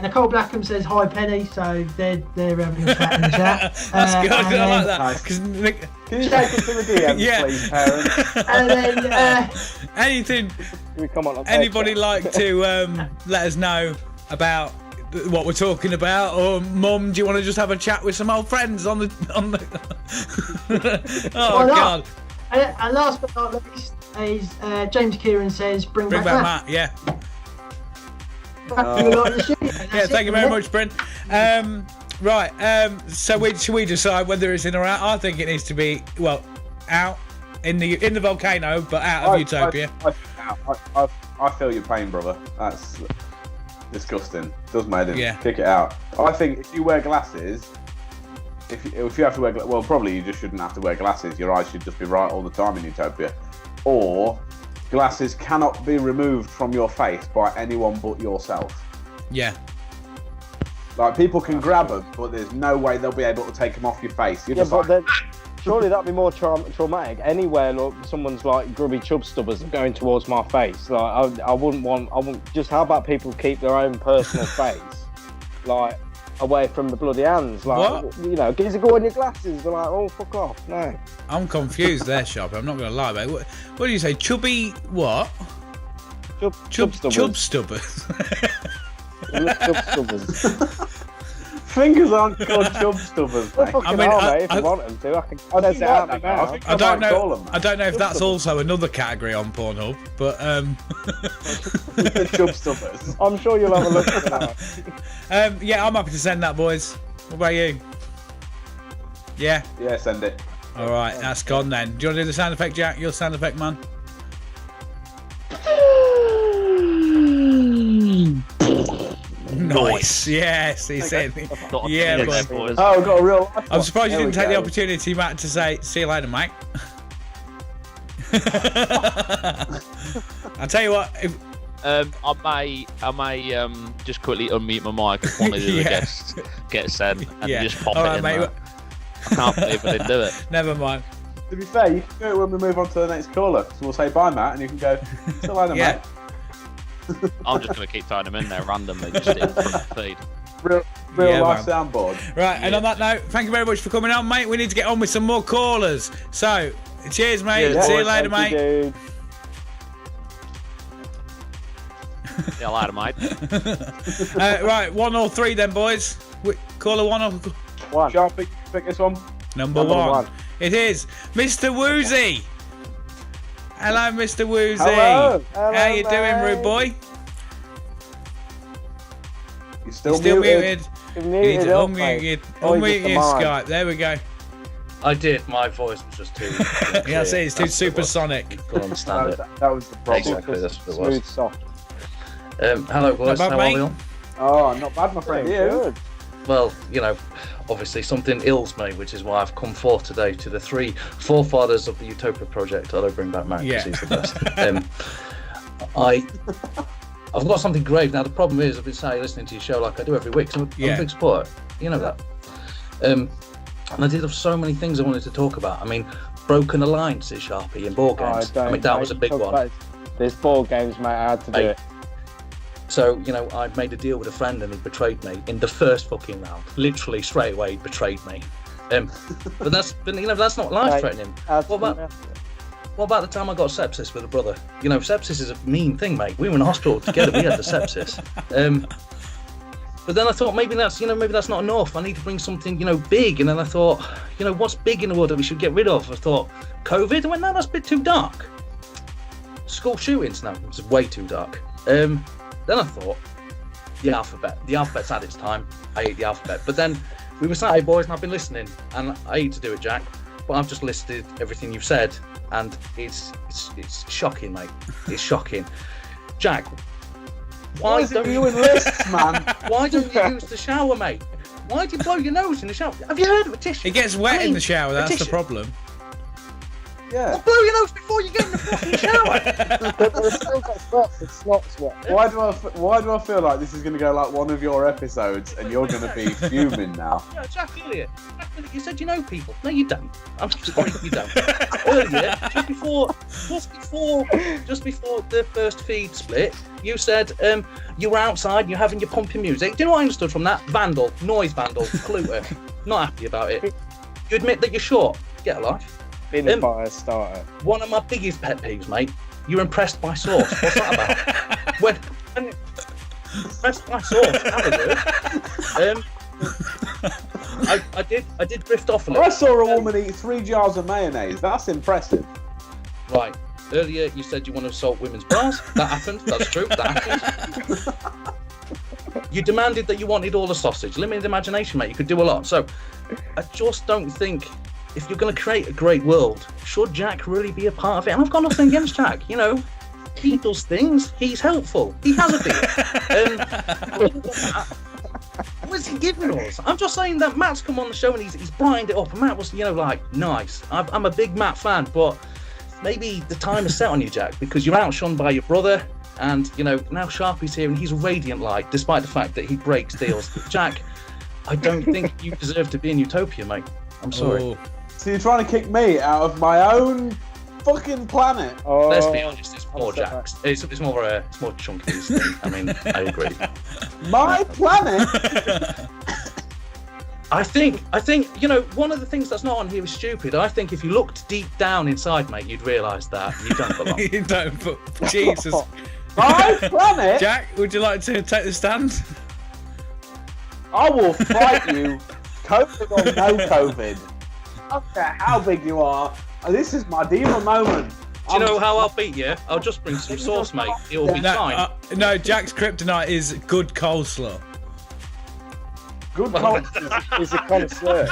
Nicole Blackham says, "Hi, Penny." So they're having a chat in the chat. That's good. I like that. Nice. Can you take it to the DMs, please, parents? And then anything? Come on, Anybody like to let us know about what we're talking about, or Mum, do you want to just have a chat with some old friends on the? Oh God! And last but not least is James Kieran says, "Bring back Matt." Yeah. Yeah, thank you very much, Bryn. Right. So should we decide whether it's in or out? I think it needs to be out in the volcano, but out of Utopia. I feel your pain, brother. That's disgusting. Does my head in. Yeah. Kick it out. I think if you wear glasses, if you have to wear probably you just shouldn't have to wear glasses. Your eyes should just be right all the time in Utopia. Or glasses cannot be removed from your face by anyone but yourself. Yeah. Like, people can grab them, but there's no way they'll be able to take them off your face. You're just but surely that'd be more traumatic. Anywhere, look, someone's like grubby chub stubbers going towards my face. Like, I wouldn't just. How about people keep their own personal face, like, away from the bloody hands? Like, what? You know, gives a go on your glasses. They're like, oh, fuck off. No. I'm confused there, Sharp. I'm not going to lie, mate. What do you say? Chubby what? Chub stubbers. Chub stubbers. Chub stubbers. Fingers aren't called chub stubbers, mate. I mean, mate, if you want them to, I can say it out now. I don't know if that's also another category on Pornhub, but chub stubbers. I'm sure you'll have a look at that. Yeah, I'm happy to send that, boys. What about you? Yeah. Yeah, send it. All right, that's gone then. Do you want to do the sound effect, Jack? You're the sound effect man. Yes, he said. Yeah, boy. Oh, we've got a real life I'm one. surprised you There didn't we take the go. opportunity, Matt, to say, see you later, mate. I'll tell you what, I may just quickly unmute my mic if one of the other guests gets sent and just pop All it right, in mate. there. I can't believe I didn't do it. Never mind. To be fair, you can do it when we move on to the next caller. So we'll say bye, Matt, and you can go, see you later, Yeah. mate. I'm just going to keep throwing them in there randomly, just in front of the feed. Real Yeah, life man. soundboard. Right, and on that note, thank you very much for coming on, mate. We need to get on with some more callers. So, cheers, mate. Yeah, See you boys. later, Thank you, mate. dude. See you later, mate. Right, 1 or 3 then, boys. Caller 1 or One. Sharpie, pick this one. number Number 1. one. It is Mr. Woozy. Hello, Mr. Woozy. Hello. How you doing, mate. rude boy? You're still, Still muted. muted. You're You need to muted up, mate. unmute Or your just the Skype. mic. There we go. I did. My voice was just too. Yeah, I see, it's too That's what it was. supersonic. Couldn't understand it. That was the problem. Exactly, that's what it Smooth, was. soft. Hello, boys. Not bad, How are mate. we all? Oh, not bad, my friend. Very You? good. Well, you know, obviously something ills me, which is why I've come forth today to the 3 forefathers of the Utopia project. I don't bring back Matt because Yeah. he's the best. I've got something grave. Now, the problem is I've been saying listening to your show like I do every week, so I'm Yeah. a big supporter. You know that. And I did have so many things I wanted to talk about. I mean, broken alliances, Sharpie, in board games. I mean, that was a big one. There's board games, mate. I had to do Hey. it. So, you know, I made a deal with a friend and he betrayed me in the first fucking round. Literally straight away, he betrayed me. But that's not life threatening. What about the time I got sepsis with a brother? You know, sepsis is a mean thing, mate. We were in hospital together. We had the sepsis. But then I thought maybe that's not enough. I need to bring something, big. And then I thought, what's big in the world that we should get rid of? I thought, COVID. I went, no, that's a bit too dark. School shootings, no, it's way too dark. Then I thought, the alphabet. The alphabet's had its time. I hate the alphabet. But then we were sat here, boys, and I've been listening. And I hate to do it, Jack, but I've just listed everything you've said, and it's shocking, mate. It's shocking. Jack, why don't you in lists, man? Why don't you use the shower, mate? Why do you blow your nose in the shower? Have you heard of a tissue? It gets wet in the shower, that's the tissue. problem. Yeah. Well, blow your nose before you get in the fucking shower. But there's still got spots and slots. What? Why do I feel like this is going to go like one of your episodes, and you're going to be fuming now? Yeah, Jack Elliott, you said you know people. No, you don't. I'm sorry, you don't. Earlier, just before the first feed split, you said you were outside, you're having your pumping music. Do you know what I understood from that? Vandal, noise vandal, polluter. Not happy about it. You admit that you're short. Get a life. Been by a starter. One of my biggest pet peeves, mate. You're impressed by sauce. What's that about? when impressed by sauce, have a word. I did drift off a little. I saw a woman eat 3 jars of mayonnaise. That's impressive. Right. Earlier you said you want to assault women's bras. That happened. That's true. That happened. You demanded that you wanted all the sausage. Limited imagination, mate. You could do a lot. So I just don't think, if you're going to create a great world, should Jack really be a part of it? And I've got nothing against Jack. He does things. He's helpful. He has a beard. What's he giving us? I'm just saying that Matt's come on the show and he's brightened it up. And Matt was, nice. I'm a big Matt fan, but maybe the time is set on you, Jack, because you're outshone by your brother. And, now Sharpie's here and he's a radiant light, despite the fact that he breaks deals. Jack, I don't think you deserve to be in Utopia, mate. I'm sorry. Oh. So you're trying to kick me out of my own fucking planet? Oh, Let's be honest, it's more upset Jack's. It's more Chunky's thing. I mean, I agree. My planet? I think, one of the things that's not on here is stupid. I think if you looked deep down inside, mate, you'd realise that you don't belong. You don't put... Jesus. My planet? Jack, would you like to take the stand? I will fight you, COVID or no COVID. I don't care how big you are. This is my diva moment. Do you know how I'll beat you? I'll just bring some sauce, mate. It'll be fine. No, Jack's kryptonite is good coleslaw. Good call. he's a connoisseur.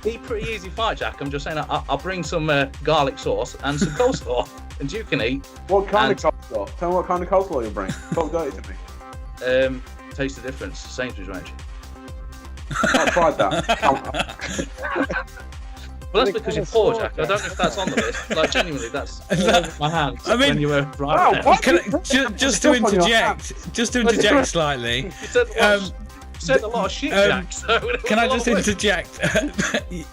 Be pretty easy fight, Jack. I'm just saying I'll bring some garlic sauce and some coleslaw, and you can eat. What kind of coleslaw? Tell me what kind of coleslaw you'll bring. Talk dirty to me. taste the difference. Sainsbury's range. I've tried that. Well, that's because you're poor, Jack. I don't know if that's on the list. Like, genuinely, that's my hand. I mean, when you were wow, just to interject slightly. You said a lot of shit, Jack. So can I just interject?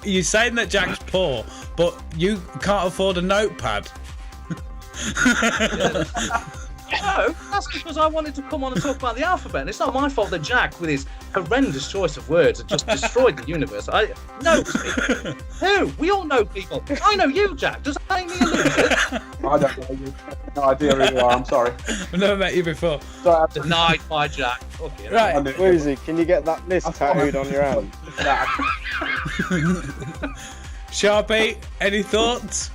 You're saying that Jack's poor, but you can't afford a notepad. No, that's because I wanted to come on and talk about the alphabet. And it's not my fault that Jack, with his horrendous choice of words, had just destroyed the universe. I know people. Who? We all know people. I know you, Jack. Does that make me a loser? I don't know you. No idea who you are. I'm sorry. I've never met you before. Denied by Jack. Okay, right, Woozy, can you get that list tattooed on your hand? Sharpie, any thoughts?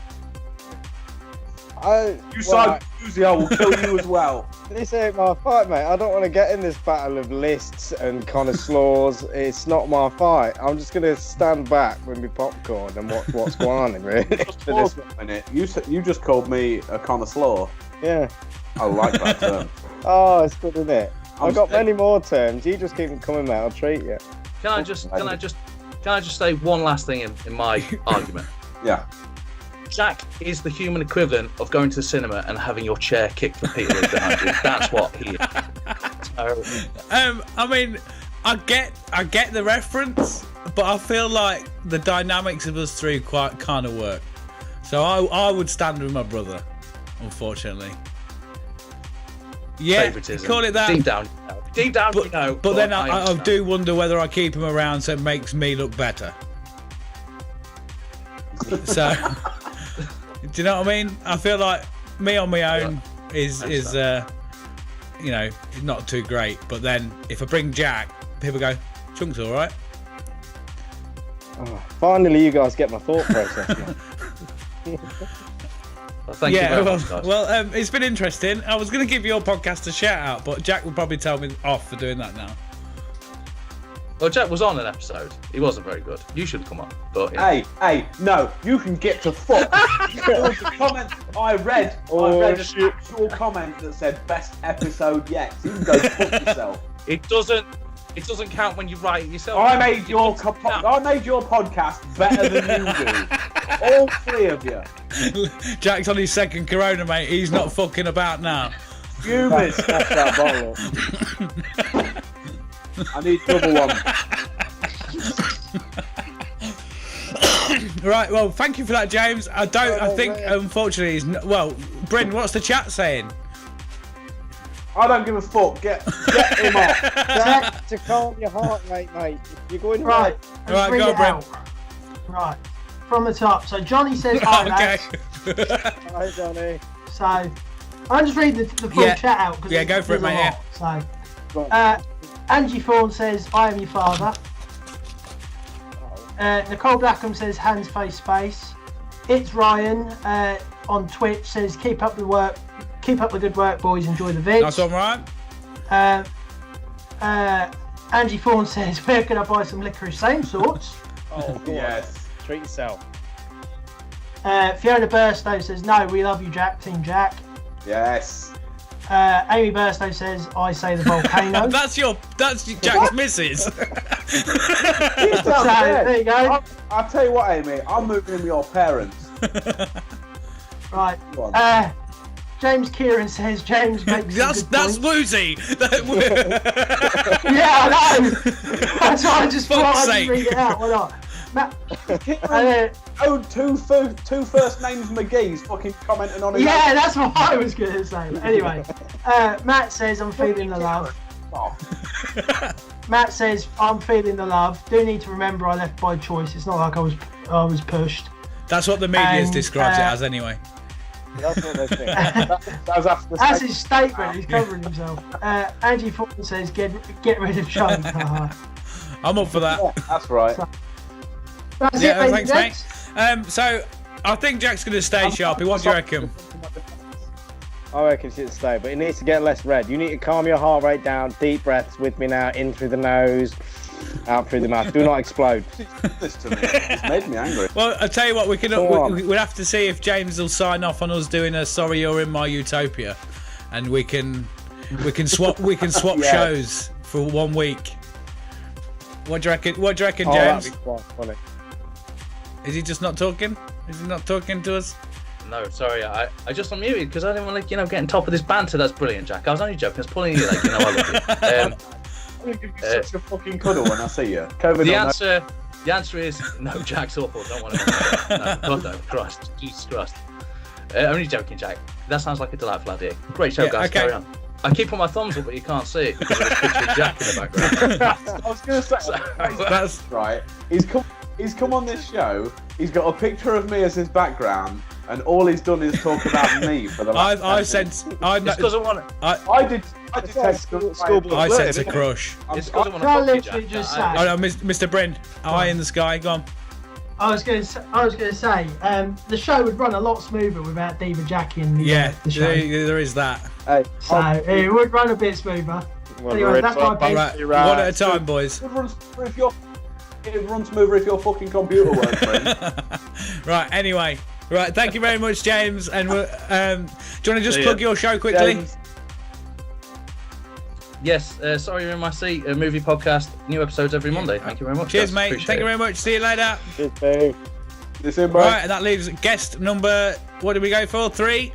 You side Uzi, I will kill you as well. This ain't my fight, mate. I don't want to get in this battle of lists and connoisseurs. It's not my fight. I'm just going to stand back with my popcorn and watch what's going on, really. Pause for a minute. You just called me a connoisseur. Yeah. I like that term. Oh, it's good, isn't it? I've got many more terms. You just keep them coming, mate. I'll treat you. Can I just say one last thing in my argument? Yeah. Jack is the human equivalent of going to the cinema and having your chair kicked repeatedly behind you. That's what he is. So, I mean, I get the reference, but I feel like the dynamics of us three quite kind of work. So I would stand with my brother, unfortunately. Yeah, favoritism. call it that. Deep down, but, you know. But then I do wonder whether I keep him around so it makes me look better. So, do you know what I mean? I feel like me on my own is not too great. But then if I bring Jack, people go, Chunk's all right. Oh, finally, you guys get my thought process. Well, thank you very much, guys. Well, it's been interesting. I was going to give your podcast a shout out, but Jack would probably tell me off for doing that now. Well, Jack was on an episode. He wasn't very good. You should come on. But yeah. Hey, no, you can get to fuck. There was a comment I read. I read an actual comment that said best episode yet. So you can go fuck yourself. It doesn't count when you write it yourself. I made your podcast better than you do. All three of you. Jack's on his second Corona, mate. He's not fucking about now. You miss that bottle. I need double one. Right, well, thank you for that, James. I think, unfortunately, Bryn, what's the chat saying? I don't give a fuck. Get him off. Jack, to calm your heart rate, mate. You're going right. Right, go, Bryn. Right, from the top. So Johnny says hi, okay. Hi, Johnny. So I'm just reading the full chat out. Yeah, go for it, mate. So, Angie Thorne says, I am your father. Nicole Blackham says, hands, face, space. It's Ryan on Twitch says, keep up the good work, boys. Enjoy the vids. Nice one, Ryan. Angie Thorne says, where can I buy some licorice? Same sorts. Oh, yes. Treat yourself. Fiona Burstow says, no, we love you, Jack. Team Jack. Yes. Amy Burstow says, I say the volcano. that's Jack's missus. So, there you go. I'll tell you what, Amy, I'm moving in with your parents. Right. James Kieran says, James makes that's woozy. Yeah, I know. That's why I just thought I'd read it out. Why not? Two first names McGee's fucking commenting on it. Yeah, that's what I was going to say. Anyway, Matt says, I'm feeling the love. Matt says, I'm feeling the love. Do need to remember I left by choice. It's not like I was pushed. That's what the media describes it as anyway. That's what they think. That's his statement. He's covering himself. Angie Fulton says, get rid of Chunk. I'm up for that. Yeah, that's right. That's it, thanks, mate. So I think Jack's going to stay sharpy. What do you reckon? I reckon he should stay, but he needs to get less red. You need to calm your heart rate down. Deep breaths with me now. In through the nose, out through the mouth. Do not explode. This to me. It's made me angry. Well, I'll tell you what. We'll have to see if James will sign off on us doing a "Sorry You're in My Utopia," and we can swap shows for 1 week. What do you reckon? What do you reckon, Oh, James? that'd be quite funny. Is he just not talking? Is he not talking to us? No, sorry, I just unmuted because I didn't want to, get on top of this banter. That's brilliant, Jack. I was only joking. I was pulling you like, I love you. I'm gonna give you such a fucking cuddle when I see you. COVID The answer is no. Jack's awful. Don't want to. No, God no, Christ, Jesus Christ. Only joking, Jack. That sounds like a delightful idea. Great show, guys. Okay. Carry on. I keep on my thumbs up, but you can't see it because there's a picture of Jack in the background. I was going to say, that's right. He's come on this show. He's got a picture of me as his background, and all he's done is talk about me for the last. I sense. It's because I want to. I did text school. I sense a crush. It's because I want to Can I fuck you, literally Jack. just say? Oh no, Mr. Bryn, eye in the sky. Go on. I was going to say, the show would run a lot smoother without Diva Jackie in Yeah, the show. there is that. Hey, So it would run a bit smoother. well, Anyway, that's my pick. All right, one at a time, boys. It runs smoother if your fucking computer works, friend. Right. Anyway. Right. Thank you very much, James. And do you want to just See plug ya. your show quickly? James. Yes, Sorry You're in My Seat, a movie podcast. New episodes every Monday. Thank you very much. Cheers, guys. mate. Appreciate Thank you it. very much. See you later. Cheers, Dave. This in, bro. Right, and that leaves guest number. What did we go for? 3,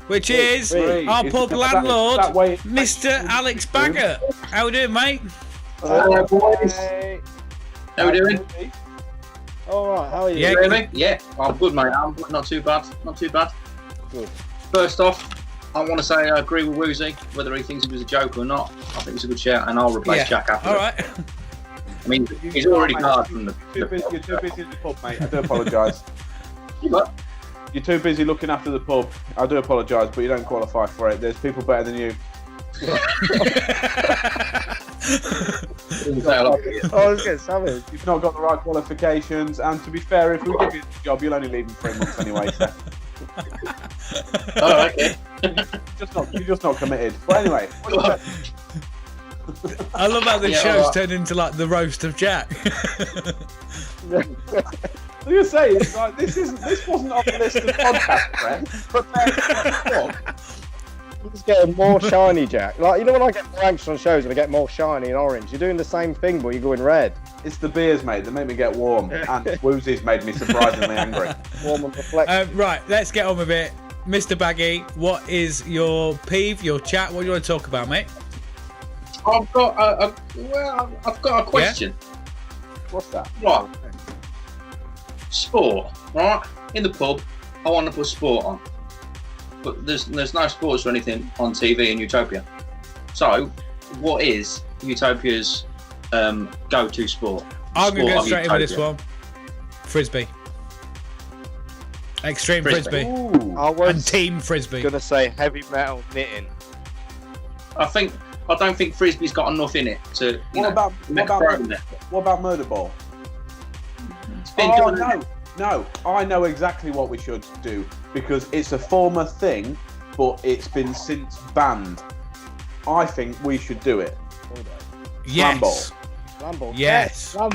which is Three. our It's pub that- landlord, that way- Mr. Alex Baggett. How we doing, mate? Hey. How we doing? All right, how are you? Yeah, Really? Yeah, I'm good, mate. I'm not too bad. Not too bad. Good. First off, I want to say I agree with Woozy, whether he thinks it was a joke or not. I think it's a good shout, and I'll replace Jack after. All it. right. I mean, he's already barred from the. You're too busy in the pub, mate. I do apologise. What? You're too busy looking after the pub. I do apologise, but you don't qualify for it. There's people better than you. Oh, let's get savage. You've not got the right qualifications, and to be fair, if we give you the job, you'll only leave in 3 months anyway. So Oh, okay. you're just not committed. But anyway, I love how the Yeah, show's all right. turned into like the roast of Jack. I was gonna say, it's like this wasn't on the list of podcast, friend. But It's getting more shiny, Jack. Like, you know when I get more anxious on shows and I get more shiny and orange? You're doing the same thing, but you're going red. it's the beers, mate, that make me get warm, and Woozy's made me surprisingly angry. Warm and reflective. Right, let's get on with it. Mr. Baggy, what is your peeve, your chat? What do you want to talk about, mate? I've got I've got a question. What's that? Right. Sport, right? In the pub, I want to put sport on, but there's no sports or anything on TV in Utopia. So, what is Utopia's go-to sport? I'm going to go Sport of straight in with this Utopia. one. Frisbee. Extreme Frisbee. Frisbee. Ooh. I And was Team Frisbee. going to say heavy metal knitting. I don't think Frisbee's got enough in it to What about make a pro in it. what about murder ball? It's been Oh done. no! I know exactly what we should do because it's a former thing, but it's been since banned. I think we should do it. Yes. Slam Yes. Slam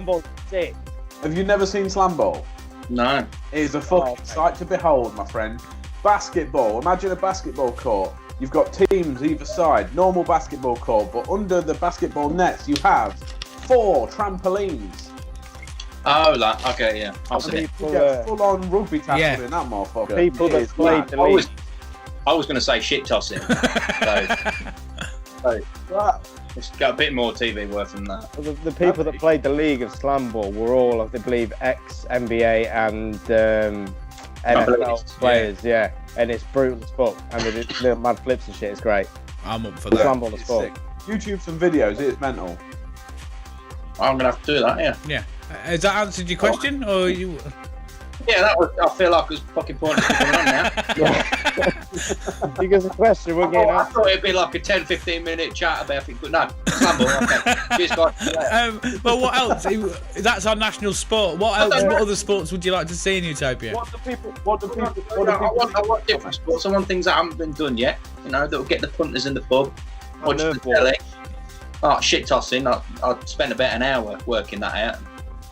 ball. Sick. Have you never seen slam ball? No. It is a fucking mate. sight to behold, my friend. Basketball. Imagine a basketball court. You've got teams either side. Normal basketball court, but under the basketball nets, you have 4 trampolines. Oh, that. Okay, yeah. I've seen it. You People, get full-on rugby tackle Yeah. in that motherfucker. people It that is play mad. the I league. was going to say shit tossing. so it's got a bit more TV worth than that. The people that played the league of slam ball were all, I believe, ex-NBA and NFL players, yeah. And it's brutal as fuck. And they do little mad flips and shit. It's great. I'm up for Slam that. ball as It's fuck. sick. YouTube some videos. It is mental. I'm going to have to do that, yeah. Yeah. Has that answered your question? Or you? Yeah, that was. I feel like it was fucking pointless coming on now. Because the question we're getting I asked. thought it'd be like a 10-15 minute chat about it, but no. Slam ball, okay. Cheers, guys. But what else? That's our national sport. What else? What other sports would you like to see in Utopia? What do people I want different sports. I want things that haven't been done yet. You know, that'll get the punters in the pub. Watch the telly. Oh, shit tossing. I spent about an hour working that out.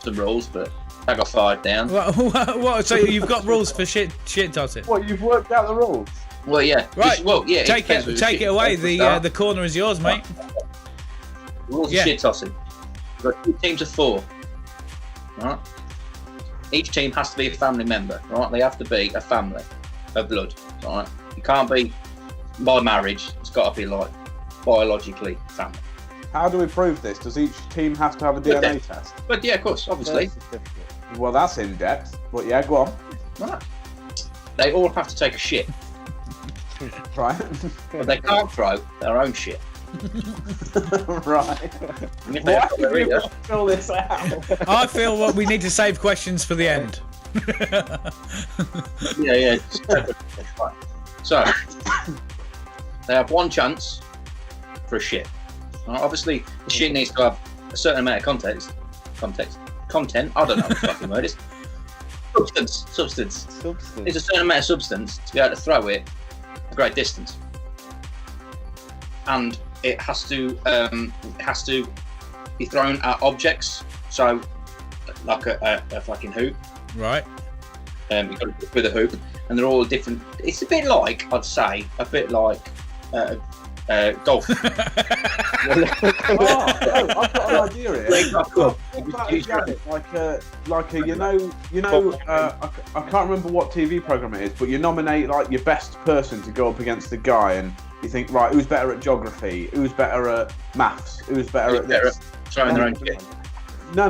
Some rules, but I got 5 down. What? So you've got rules for shit tossing? What, you've worked out the rules? Well, yeah. Right. Well, yeah. Take depends it with take shit it away. tossing. The corner is yours, mate. Rules of shit tossing. We've got 2 teams of 4. Right? Each team has to be a family member. Right? They have to be a family of blood. Right? You can't be by marriage. It's got to be like biologically family. How do we prove this? Does each team have to have a DNA test? But yeah, of course, obviously. Well, that's in depth. But yeah, go on. Right. They all have to take a shit. Right. But they can't throw their own shit. Right. And if they have to read it, Fill this out. I feel what we need to save questions for the end. yeah. Right. So they have 1 chance for a shit. Right? Obviously, the shit needs to have a certain amount of content. I don't know what the fucking word is. Substance. There's a certain amount of substance to be able to throw it a great distance, and it has to be thrown at objects. So, like a fucking hoop. Right. You've got to put with a hoop, and they're all different. It's a bit like, I'd say, golf. I've got an idea here. I can't remember what TV program it is, but you nominate like your best person to go up against the guy, and you think, right, who's better at geography? Who's better at maths? Who's better at this? Throwing their own shit. No.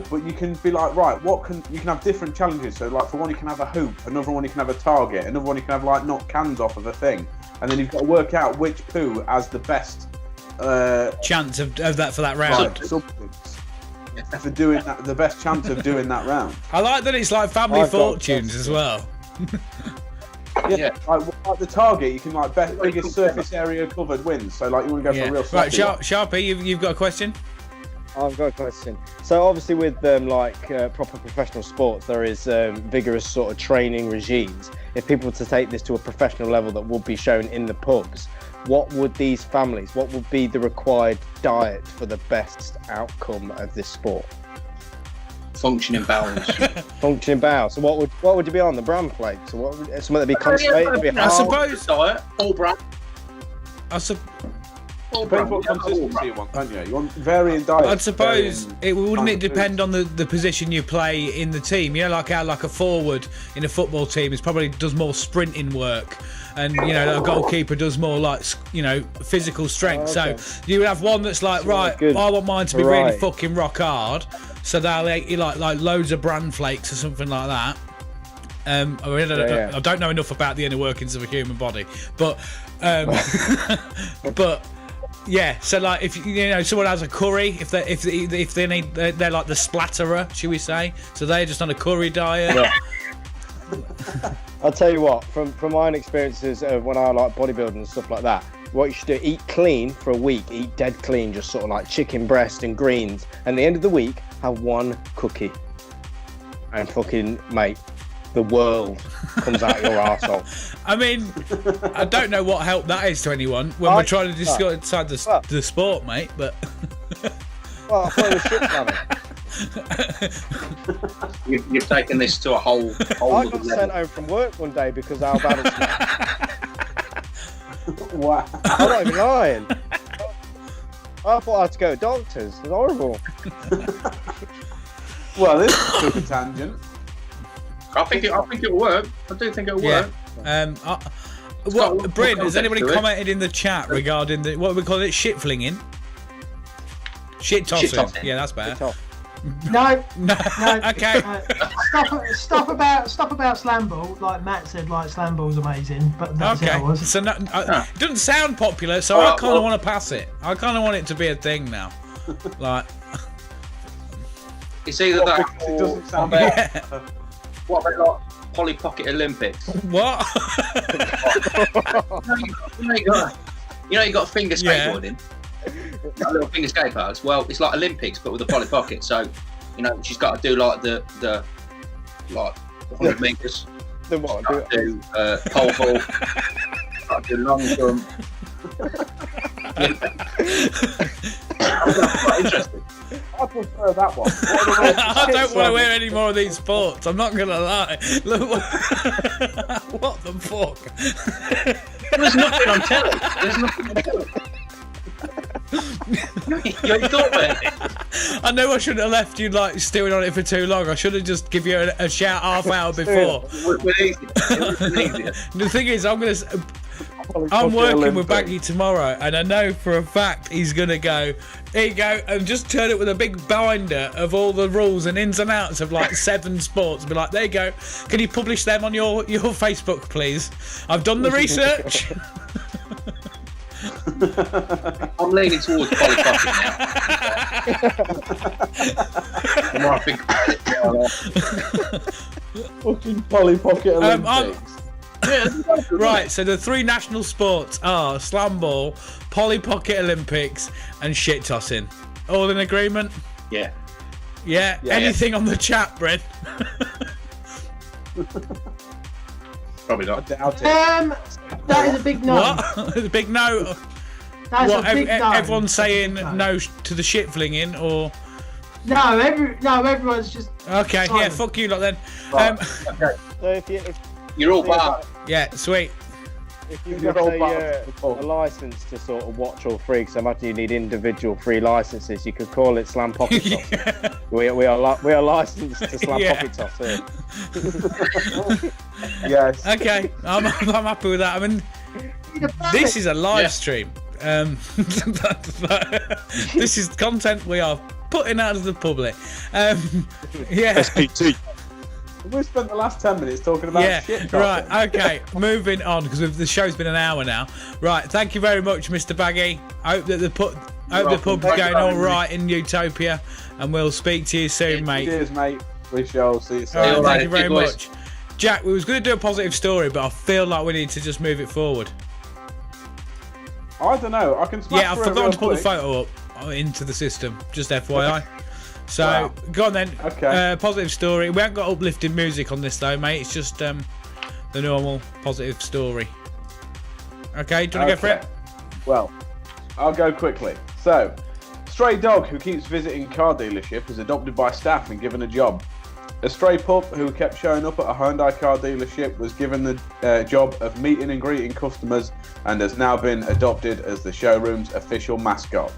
But you can be like, right, you can have different challenges. So like for one, you can have a hoop. Another one, you can have a target. Another one, you can have like knock cans off of a thing. And then you've got to work out which poo has the best chance of that for that round. Substance for doing that, the best chance of doing that round. I like that it's like family fortunes as well. Yeah. Like the target, you can like biggest surface area covered wins. So like you want to go for a real right, Sharpie, you've got a question? I've got a question. So obviously with proper professional sports, there is vigorous sort of training regimes. If people were to take this to a professional level that would be shown in the pubs, what would be the required diet for the best outcome of this sport? Functioning bowels. Functioning bowels. So what would you be on? The bran flakes? Or something that'd be constipated? I suppose. Diet, all bran. Depends what consistency you want, don't you? You want varying diets. I'd suppose wouldn't depend on the position you play in the team. You know, like a forward in a football team is probably does more sprinting work, and you know, a goalkeeper does more like physical strength. Okay. So you would have one that's like, right, I want mine to be really fucking rock hard, so they'll eat like loads of bran flakes or something like that. I don't know enough about the inner workings of a human body, but but. Yeah, so like if someone has a curry, if they need, they're like the splatterer, should we say? So they're just on a curry diet. Yeah. I'll tell you what, from my own experiences of when I like bodybuilding and stuff like that, what you should do, eat clean for a week, eat dead clean, just sort of like chicken breast and greens, and at the end of the week have 1 cookie, and fucking mate, the world comes out your arsehole. I mean, I don't know what help that is to anyone when we're trying to decide the sport, mate, but... Well, I thought it was shit, You've taken this to a whole I got sent home from work one day because how bad it's Wow. I'm not even lying. I thought I had to go to doctors. It's horrible. Well, this took a tangent. I think it'll work. I do think it'll work. Bryn, has anybody commented in the chat regarding what we call it, shit flinging? Shit tossing. Yeah, that's better. No. Okay. Stuff about slam ball. Like Matt said, like slam ball's amazing, but that's it was. So it doesn't sound popular, so I kind of want to pass it. I kind of want it to be a thing now. Like, it's either that. It doesn't sound bad. What about like Polly Pocket Olympics? What? you got finger skateboarding. Little finger skate parks. Well, it's like Olympics but with a Polly Pocket. So, she's got to do like the 100 meters. The what? Got to do pole vault. Got to do long jump. That's quite interesting. I prefer that one. I don't want to wear any more of these sports. I'm not gonna lie. Look, what the fuck? There's nothing on telly. You ain't thought about it. I know I shouldn't have left you like stewing on it for too long. I should have just give you a shout half hour before. The thing is, I'm working with Baggy tomorrow, and I know for a fact he's gonna go. Here you go, and just turn it with a big binder of all the rules and ins and outs of like 7 sports. Be like, there you go. Can you publish them on your Facebook, please? I've done the research. I'm leaning towards Polly Pocket now. The more I think about it, Fucking Polly Pocket Olympics. Right, so the 3 national sports are slam ball, Polly Pocket Olympics, and shit tossing. All in agreement? Yeah. Yeah. Anything on the chat, Brent? Probably not. I doubt it. That is a big no. What? The big no. That's What? a big no. Everyone's saying no to the shit flinging, or No, everyone's just. okay, Simon. yeah, fuck you lot then. Okay. So if You're all bad. Yeah, sweet. if you've You're got all part of the a license to sort of watch all 3, because I imagine you need individual 3 licenses, you could call it Slam Pocket Toss. Yeah. We are licensed to Slam Yeah. Pocket Toss here. Yes. Okay, I'm happy with that. I mean, this is a live stream. This is content we are putting out to the public. Yeah. SPT. We spent the last 10 minutes talking about shit tossing. Right, okay, moving on, because the show's been an hour now. Right, thank you very much, Mr. Baggy. I hope that the pub's going all right in Utopia, and we'll speak to you soon, mate. Cheers, mate. We shall see you soon. All right, all thank right, you very good boys. much. Jack, we was going to do a positive story, but I feel like we need to just move it forward. I don't know. I can smash Yeah, I've through it forgotten real to put the quick. photo up into the system, just FYI. So, Wow. go on then. Okay. Positive story. We haven't got uplifting music on this though, mate. It's just the normal positive story. Okay, do you want to go for it? Well, I'll go quickly. So, stray dog who keeps visiting car dealership is adopted by staff and given a job. A stray pup who kept showing up at a Hyundai car dealership was given the job of meeting and greeting customers and has now been adopted as the showroom's official mascot.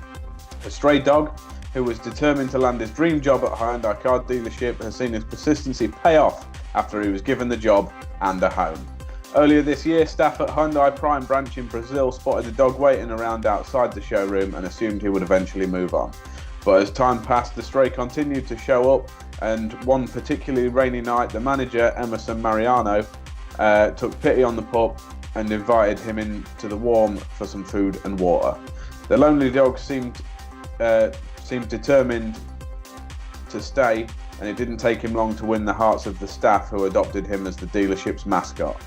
A stray dog who was determined to land his dream job at a Hyundai car dealership has seen his persistency pay off after he was given the job and a home. Earlier this year, staff at Hyundai Prime branch in Brazil spotted the dog waiting around outside the showroom and assumed he would eventually move on. But as time passed, the stray continued to show up, and one particularly rainy night, the manager, Emerson Mariano, took pity on the pup and invited him into the warm for some food and water. The lonely dog seemed determined to stay, and it didn't take him long to win the hearts of the staff who adopted him as the dealership's mascot.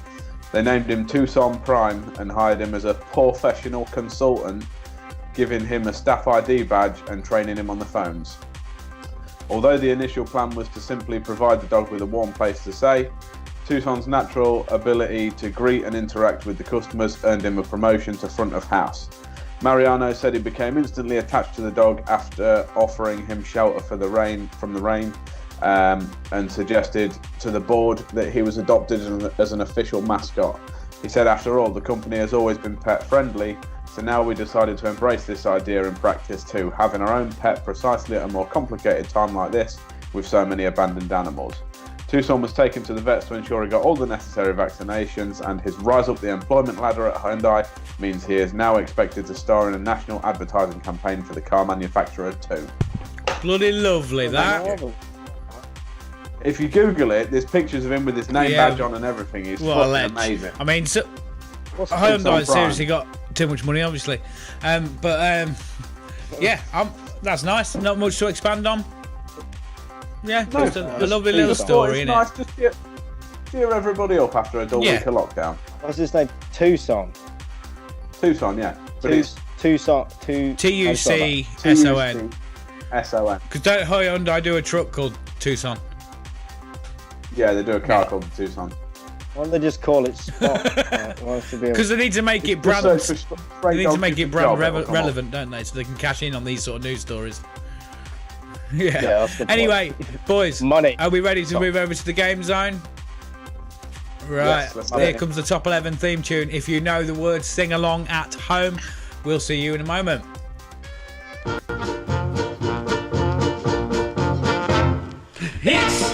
They named him Tucson Prime and hired him as a professional consultant, giving him a staff ID badge and training him on the phones. Although the initial plan was to simply provide the dog with a warm place to stay, Tucson's natural ability to greet and interact with the customers earned him a promotion to front of house. Mariano said he became instantly attached to the dog after offering him shelter from the rain, and suggested to the board that he was adopted as an official mascot. He said, "After all, the company has always been pet friendly, so now we decided to embrace this idea in practice too, having our own pet precisely at a more complicated time like this with so many abandoned animals." Tucson was taken to the vets to ensure he got all the necessary vaccinations, and his rise up the employment ladder at Hyundai means he is now expected to star in a national advertising campaign for the car manufacturer too. Bloody lovely, that. If you Google it, there's pictures of him with his name badge on and everything. He's fucking amazing. I mean, so, Hyundai seriously got too much money, obviously. Yeah, that's nice. Not much to expand on. Yeah, just a lovely little story, it's innit? nice to cheer everybody up after a dull week of lockdown. What's his name? Tucson. Tucson, yeah. But it's Tucson. Tucson. Tucson. Because don't Hyundai do a truck called Tucson? Yeah, they do a car called the Tucson. Why don't they just call it Spot? Because they need to make it brand. They need to make it brand relevant, don't they? So they can cash in on these sort of news stories. Yeah. Anyway, boys, are we ready to move over to the game zone? Right. Yes, Here comes the top 11 theme tune. If you know the words, sing along at home. We'll see you in a moment.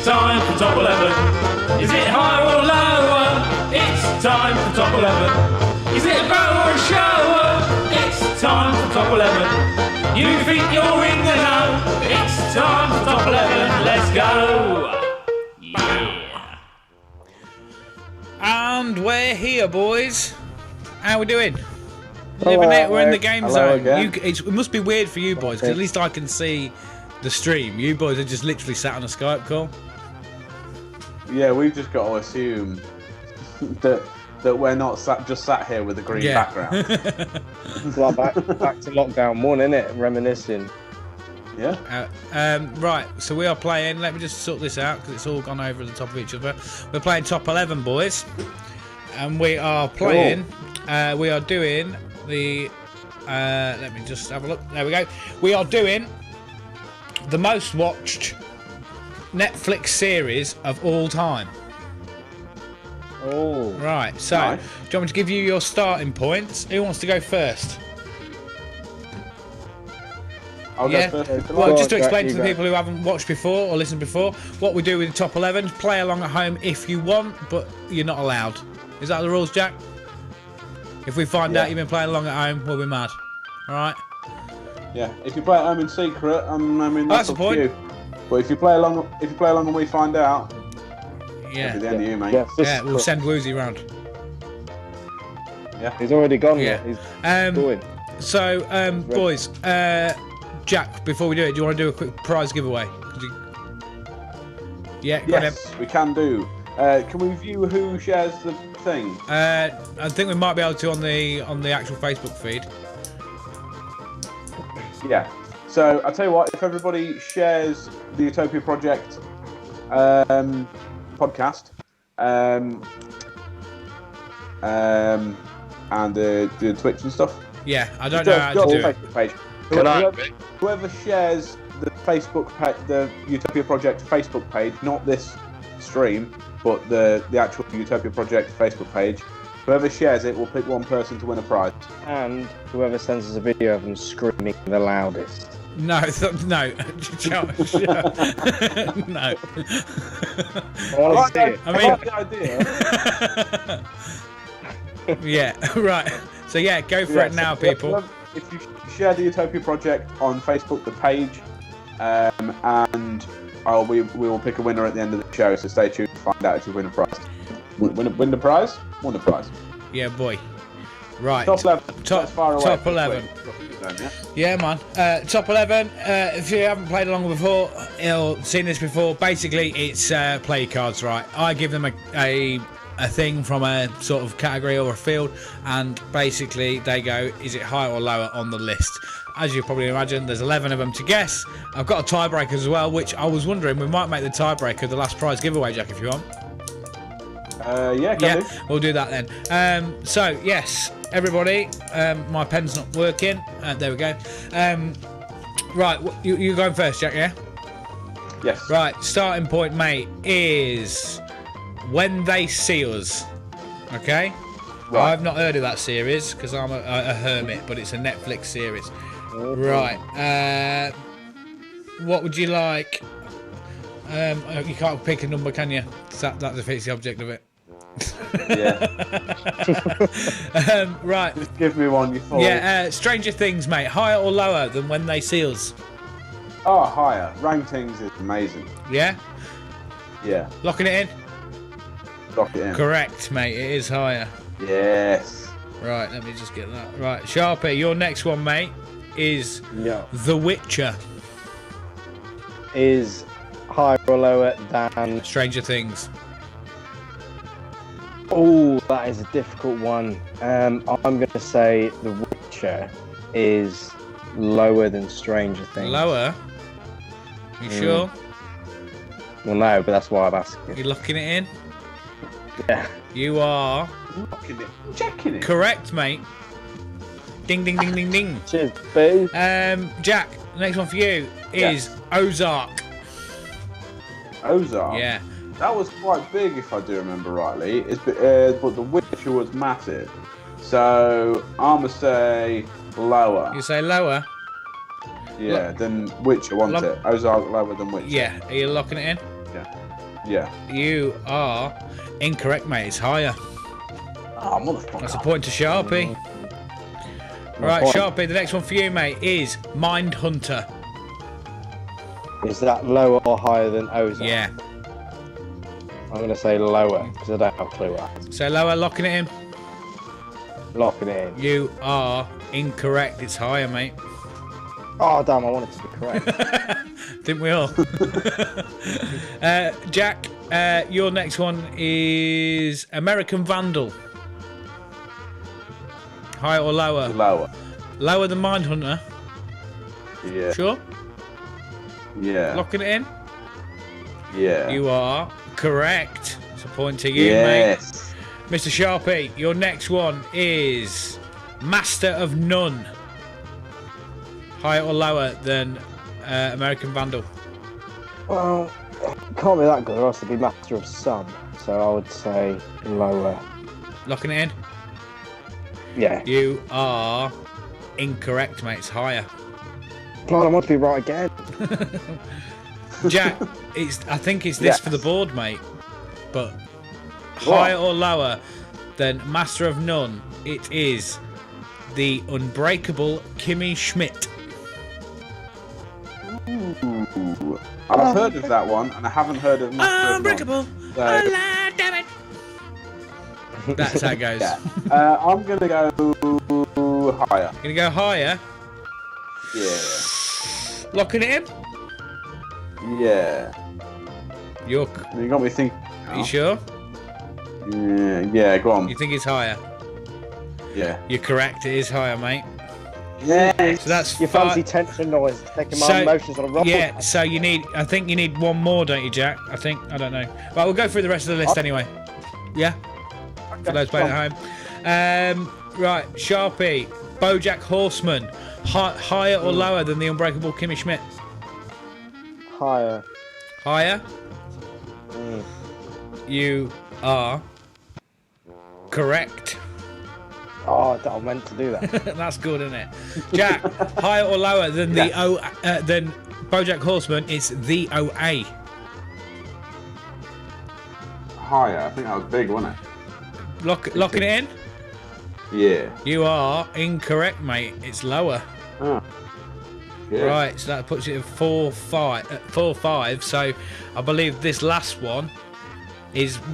time for top 11. Is it higher or lower? It's time for top 11. Is it a bow or a shower? It's time for top 11. You think you're in the know? It's time for top 11. Let's go. Yeah. And we're here, boys. How we doing? Living it. We're in the game zone. It must be weird for you boys, because at least I can see the stream. You boys are just literally sat on a Skype call. Yeah, we've just got to assume that we're not just sat here with a green background. It's like back to lockdown 1, isn't it? Reminiscing. Yeah. Right, so we are playing. Let me just sort this out because it's all gone over the top of each other. We're playing top 11, boys, and we are playing. We are doing the. Let me just have a look. There we go. We are doing the most watched Netflix series of all time. Oh. Right, so Nice. do you want me to give you your starting points? Who wants to go first? I'll go first. Well, just to explain you to the go. people who haven't watched before or listened before, what we do with the top 11, play along at home if you want, but you're not allowed. Is that the rules, Jack? If we find out you've been playing along at home, we'll be mad. All right? Yeah. If you play at home in secret, I mean That's that's the up to point. you. But if you play along and we find out, Yeah. it'll be the end of you, mate. Yeah, we'll send Woozy round. He's already gone. Yeah. He's Um, going. So, boys, Jack, before we do it, do you want to do a quick prize giveaway? Yeah, go on. Yes, we can do. Can we view who shares the thing? I think we might be able to on the actual Facebook feed. Yeah. So I'll tell you what. If everybody shares the Utopia Project podcast and the Twitch and stuff. Yeah, I don't know how to do it. Facebook page. Whoever shares the the Utopia Project Facebook page, not this stream, but the actual Utopia Project Facebook page. Whoever shares it will pick one person to win a prize. And whoever sends us a video of them screaming the loudest. No, no, no. I want to see it. I I mean, like the idea. yeah, right. So yeah, go for it now, people. If you share the Utopia Project on Facebook, the page, and we will pick a winner at the end of the show. So stay tuned to find out if you win a prize. Win the prize? Won the prize. Yeah, boy. Right. Top 11. Top- That's far away. top 11. Yeah, man. Top 11. If you haven't played along before or seen this before, basically it's play cards, right? I give them a thing from a sort of category or a field, and basically they go, is it higher or lower on the list? As you probably imagine, there's 11 of them to guess. I've got a tiebreaker as well, which I was wondering we might make the tiebreaker the last prize giveaway, Jack, if you want. Yeah, can do. We'll do that then. So yes, everybody, my pen's not working. There we go. Right, you going first, Jack? Yeah. Yes. Right, starting point, mate, is When They See Us. Okay. Right. I've not heard of that series because I'm a hermit, but it's a Netflix series. Right. What would you like? You can't pick a number, can you? That defeats the object of it. Yeah. Right. Just give me one. You thought. Yeah. Stranger Things, mate. Higher or lower than When They See Us? Oh, higher. Rankings is amazing. Yeah. Yeah. Locking it in. Lock it in. Correct, mate. It is higher. Yes. Right. Let me just get that. Right, Sharpie. Your next one, mate, is The Witcher. Is higher or lower than... Stranger Things. Oh, that is a difficult one. I'm going to say The Witcher is lower than Stranger Things. Lower? You sure? Well, no, but that's why I'm asking. You're locking it in? Yeah. You are Locking it. Checking it. correct, mate. Ding, ding, ding, ding, ding. Cheers, boo. Jack, the next one for you is Ozark. Ozark. Yeah. That was quite big, if I do remember rightly. But The Witcher was massive. So I'm gonna say lower. You say lower? Yeah, than Witcher, wasn't it? Ozark lower than Witcher. Yeah. Are you locking it in? Yeah. Yeah. You are incorrect, mate. It's higher. Oh, motherfucker. That's a point to Sharpie. Right, Sharpie, the next one for you, mate, is Mind Hunter. Is that lower or higher than Ozone? Yeah. I'm going to say lower, because I don't have a clue what. So lower, locking it in. Locking it in. You are incorrect. It's higher, mate. Oh, damn, I wanted to be correct. Didn't we all? Jack, your next one is American Vandal. Higher or lower? Lower. Lower than Mindhunter? Yeah. Sure? Yeah. Locking it in? Yeah. You are correct. It's a point to you, yes. mate. Mr. Sharpie, your next one is Master of None. Higher or lower than American Vandal? Well, it can't be that good, or else it'd be Master of Some. So I would say lower. Locking it in? Yeah. You are incorrect, mate. It's higher. God, I want to be right again. Jack, I think it's this for the board, mate. But higher or lower than Master of None, it is the Unbreakable Kimmy Schmidt. Ooh. I've heard of that one, and I haven't heard of Master Unbreakable. of None. So, Damn it. That's how it goes. yeah. I'm going to go higher. Gonna go higher. Yeah. Locking it in. Yeah. You got me thinking. Are you sure? Yeah, go on. You think it's higher? Yeah. You're correct. It is higher, mate. Yeah. So that's your fancy tension noise, taking my emotions on a roll. Yeah. So I think you need one more, don't you, Jack? I don't know. Right, we'll go through the rest of the list anyway. Yeah. For those playing at home. Right, Sharpie, BoJack Horseman, higher or lower than the Unbreakable Kimmy Schmidt? Higher. Higher? You are correct. Oh, I meant to do that. That's good, isn't it? Jack, higher or lower than than BoJack Horseman? It's the OA. Higher. I think that was big, wasn't it? Locking it in? Yeah. You are incorrect, mate. It's lower. Oh. Yeah. Right, so that puts it at 4-5. So I believe this last one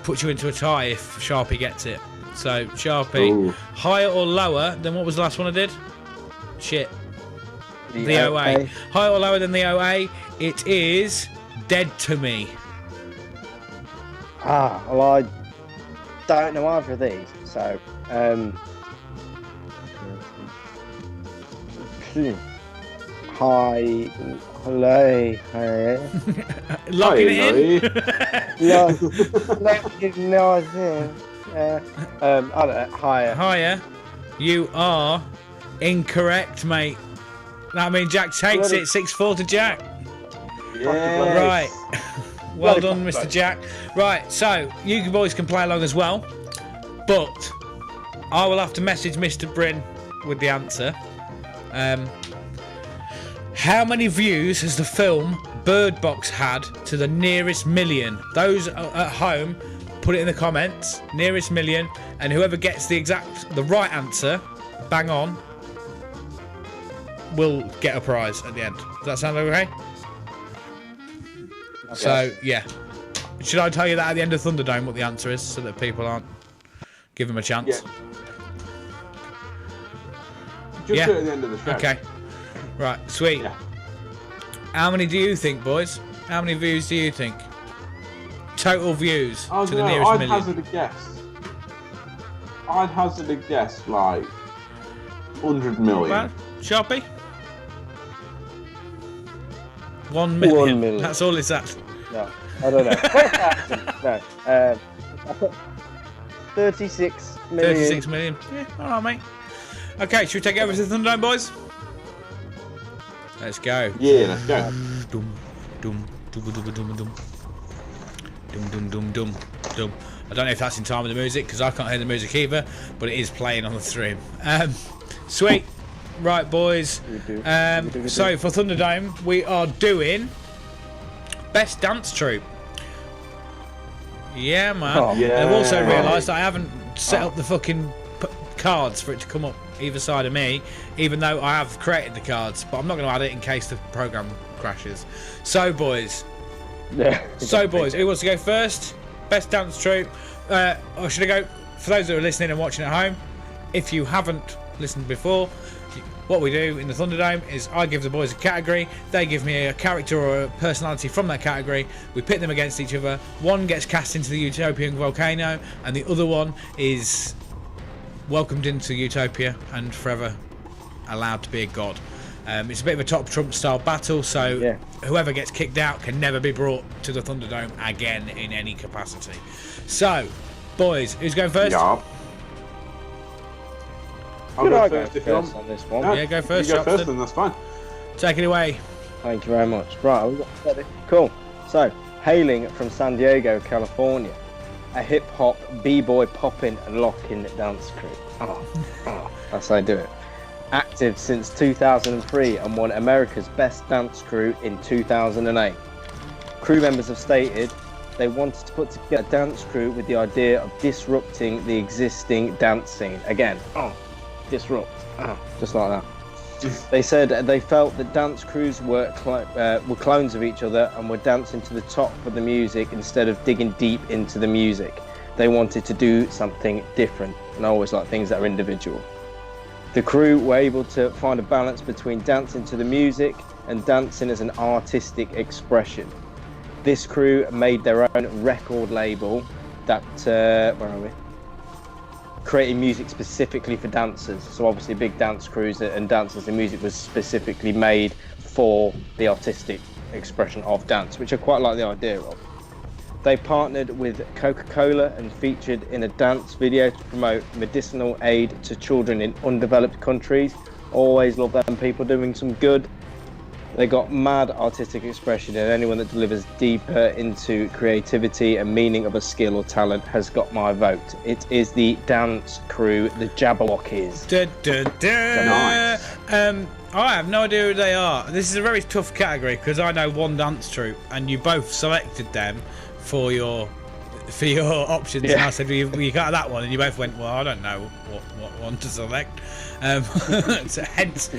puts you into a tie if Sharpie gets it. So Sharpie, higher or lower than what was the last one I did? Shit. The OA. Higher or lower than the OA? It is Dead to Me. Well, I don't know either of these, so high. Locking it in. I don't know, higher. Higher. You are incorrect, mate. That means Jack takes it. 6-4 to Jack. Yes. Right. Well done, Mr. Jack. Right, so you boys can play along as well, but I will have to message Mr. Bryn with the answer. How many views has the film Bird Box had to the nearest million? Those at home, put it in the comments. Nearest million, and whoever gets the right answer, bang on, will get a prize at the end. Does that sound okay? So, yeah. Should I tell you that at the end of Thunderdome what the answer is so that people aren't... Give them a chance? Yeah. Just do it at the end of the show. Okay. Right, sweet. Yeah. How many do you think, boys? How many views do you think? Total views to the nearest I'd million. hazard a guess, like 100 million. Well, Sharpie? 1 million. 1 million. That's all it's at. No, I don't know. No. 36 million. 36 million. Yeah, alright, mate. Okay, should we take over to the Thunderdome, boys? Let's go. Yeah, let's go. Dum, dum, dum, dum, dum, dum, dum. Dum, dum, dum, dum, dum. I don't know if that's in time with the music, because I can't hear the music either, but it is playing on the stream. Sweet. Right, boys. So, for Thunderdome, we are doing Best Dance Troupe. Yeah, man. Oh, yeah. I've also realised I haven't set up the fucking cards for it to come up either side of me, even though I have created the cards, but I'm not going to add it in case the program crashes. So, boys. Who wants to go first? Best dance troupe. Or should I go? For those who are listening and watching at home, if you haven't listened before, what we do in the Thunderdome is I give the boys a category, they give me a character or a personality from that category, we pit them against each other, one gets cast into the utopian volcano and the other one is welcomed into Utopia and forever allowed to be a god. It's a bit of a top trump style battle, so whoever gets kicked out can never be brought to the Thunderdome again in any capacity. So, boys, who's going first? Yeah. I'll go first if you want. On this one. Yeah, go first. You go first, then that's fine. Take it away. Thank you very much. Right, we've got it. Cool. So, hailing from San Diego, California, a hip hop, b-boy, popping and locking dance crew. That's how I do it. Active since 2003 and won America's Best Dance Crew in 2008. Crew members have stated they wanted to put together a dance crew with the idea of disrupting the existing dance scene. Again, disrupt, just like that. They said they felt that dance crews were clones of each other and were dancing to the top of the music instead of digging deep into the music. They wanted to do something different, and I always like things that are individual. The crew were able to find a balance between dancing to the music and dancing as an artistic expression. This crew made their own record label that, creating music specifically for dancers. So obviously big dance crews and dancers and music was specifically made for the artistic expression of dance, which I quite like the idea of. They partnered with Coca-Cola and featured in a dance video to promote medicinal aid to children in undeveloped countries. Always love them people doing some good. They got mad artistic expression, and anyone that delivers deeper into creativity and meaning of a skill or talent has got my vote. It is the dance crew, the Jabberwockies. Nice. I have no idea who they are. This is a very tough category because I know one dance troupe, and you both selected them for your options. Yeah. And I said, well, you got that one, and you both went, well, I don't know what one to select. So hence.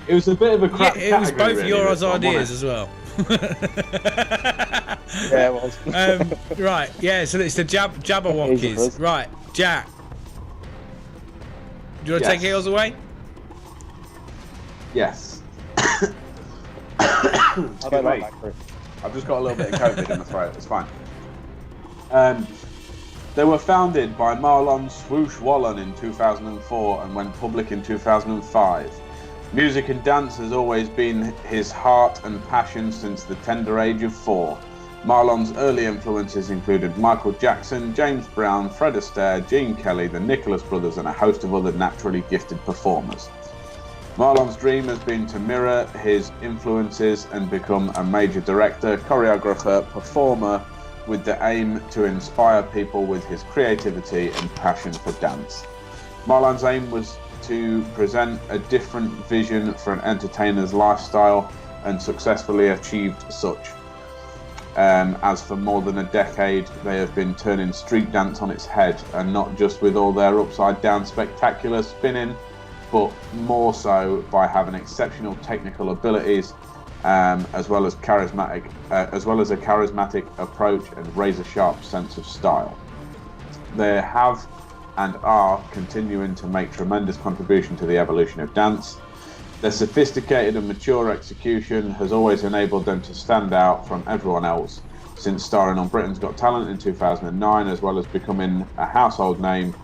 It was a bit of a crap It was category, both really, yours this one, ideas wasn't as well. Yeah, it was. Right, yeah, so it's the Jabberwockies. Right, Jack. Do you want to take yours away? Yes. I don't like that crew. I've just got a little bit of COVID in my throat, it's fine. They were founded by Marlon Swoosh Wallen in 2004 and went public in 2005. Music and dance has always been his heart and passion since the tender age of 4. Marlon's early influences included Michael Jackson, James Brown, Fred Astaire, Gene Kelly, the Nicholas Brothers and a host of other naturally gifted performers. Marlon's dream has been to mirror his influences and become a major director, choreographer, performer with the aim to inspire people with his creativity and passion for dance. Marlon's aim was to present a different vision for an entertainer's lifestyle and successfully achieved such. As for more than a decade, they have been turning street dance on its head, and not just with all their upside down spectacular spinning, but more so by having exceptional technical abilities, as well as a charismatic approach and razor sharp sense of style. They have and are continuing to make tremendous contribution to the evolution of dance. Their sophisticated and mature execution has always enabled them to stand out from everyone else. Since starring on Britain's Got Talent in 2009, as well as becoming a household name,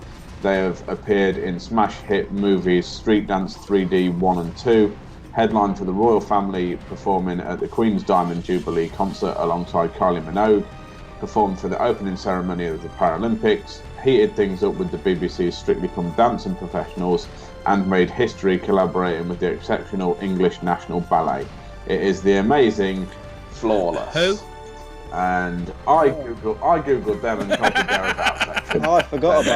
they have appeared in smash hit movies Street Dance 3D 1 and 2, headlined for the royal family performing at the Queen's Diamond Jubilee concert alongside Kylie Minogue, performed for the opening ceremony of the Paralympics, heated things up with the BBC's Strictly Come Dancing professionals, and made history collaborating with the exceptional English National Ballet. It is the amazing Flawless. Who? And I googled them and copied their about section. I forgot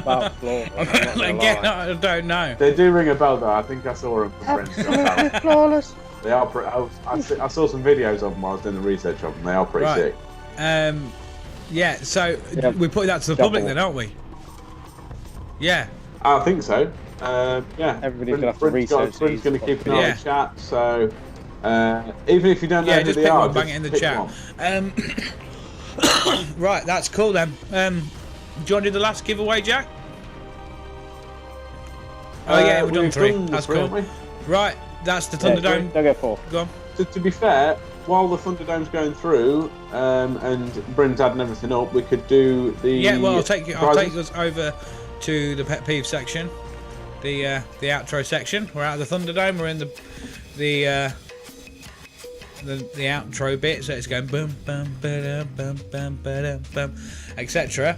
about Flawless. Again, I don't know. They do ring a bell though. I think I saw them from Brent's. Flawless. They are. I saw some videos of them while I was doing the research of them. They are pretty sick. Yeah, so we're putting that to the public then, aren't we? Yeah. I think so. Yeah. Everybody's gonna have to research. Bryn's going to keep an eye on the chat. So even if you don't know who just they pick are, one, bang it in the chat. Right, that's cool then. Do you want to do the last giveaway, Jack? Oh yeah, we've done 3. That's cool. Right, that's the Thunderdome. Don't go 4. Go on. To be fair, while the Thunderdome's going through and Bryn's adding everything up, we could do the. Yeah, well, I'll take us over to the pet peeve section, the outro section. We're out of the Thunderdome. We're in the outro bit, so it's going boom, bum, ba-dum, bum, bum, ba-dum, bum, etc.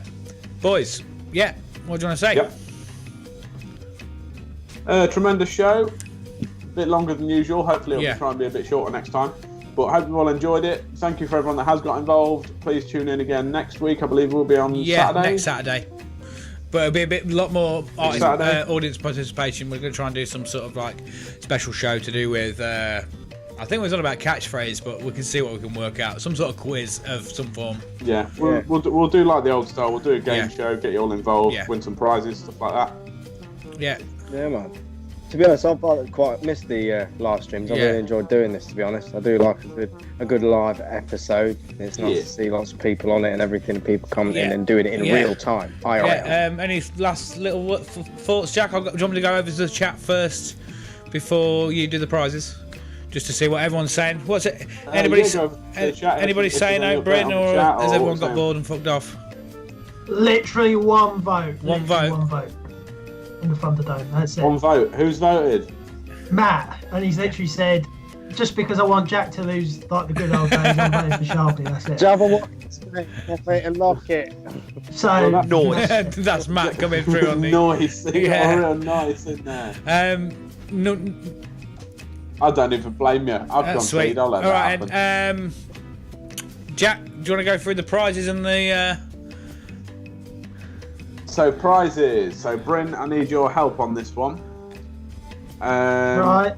Boys, yeah, what do you want to say? Yep. Tremendous show. A bit longer than usual. Hopefully it'll try and be a bit shorter next time. But hope you all enjoyed it. Thank you for everyone that has got involved. Please tune in again next week. I believe we'll be on Saturday. Next Saturday. But it'll be a lot more audience participation. We're going to try and do some sort of like special show to do with. I think it was on about catchphrase, but we can see what we can work out. Some sort of quiz of some form. Yeah, we'll do like the old style. We'll do a game show, get you all involved, win some prizes, stuff like that. Yeah. Yeah, man. To be honest, I've quite missed the live streams. I really enjoyed doing this, to be honest. I do like a good live episode. It's nice to see lots of people on it and everything, people coming in and doing it in real time. Any last little thoughts, Jack? Do you want me to go over to the chat first before you do the prizes? Just to see what everyone's saying. What's it? Anybody saying out, Bryn, or has everyone got bored and fucked off? Literally one vote. One vote. In the Thunderdome. That's it. One vote. Who's voted? Matt, and he's literally said, just because I want Jack to lose like the good old days, I'm voting for Sharpie. That's it. Jabberwock and lock it. So noise. That's Matt coming through on the noise. Real noise in there. No. I don't even blame you. I've gone sweet. I'll let that happen. Jack, do you want to go through the prizes and the? So prizes. So Bryn, I need your help on this one. Right.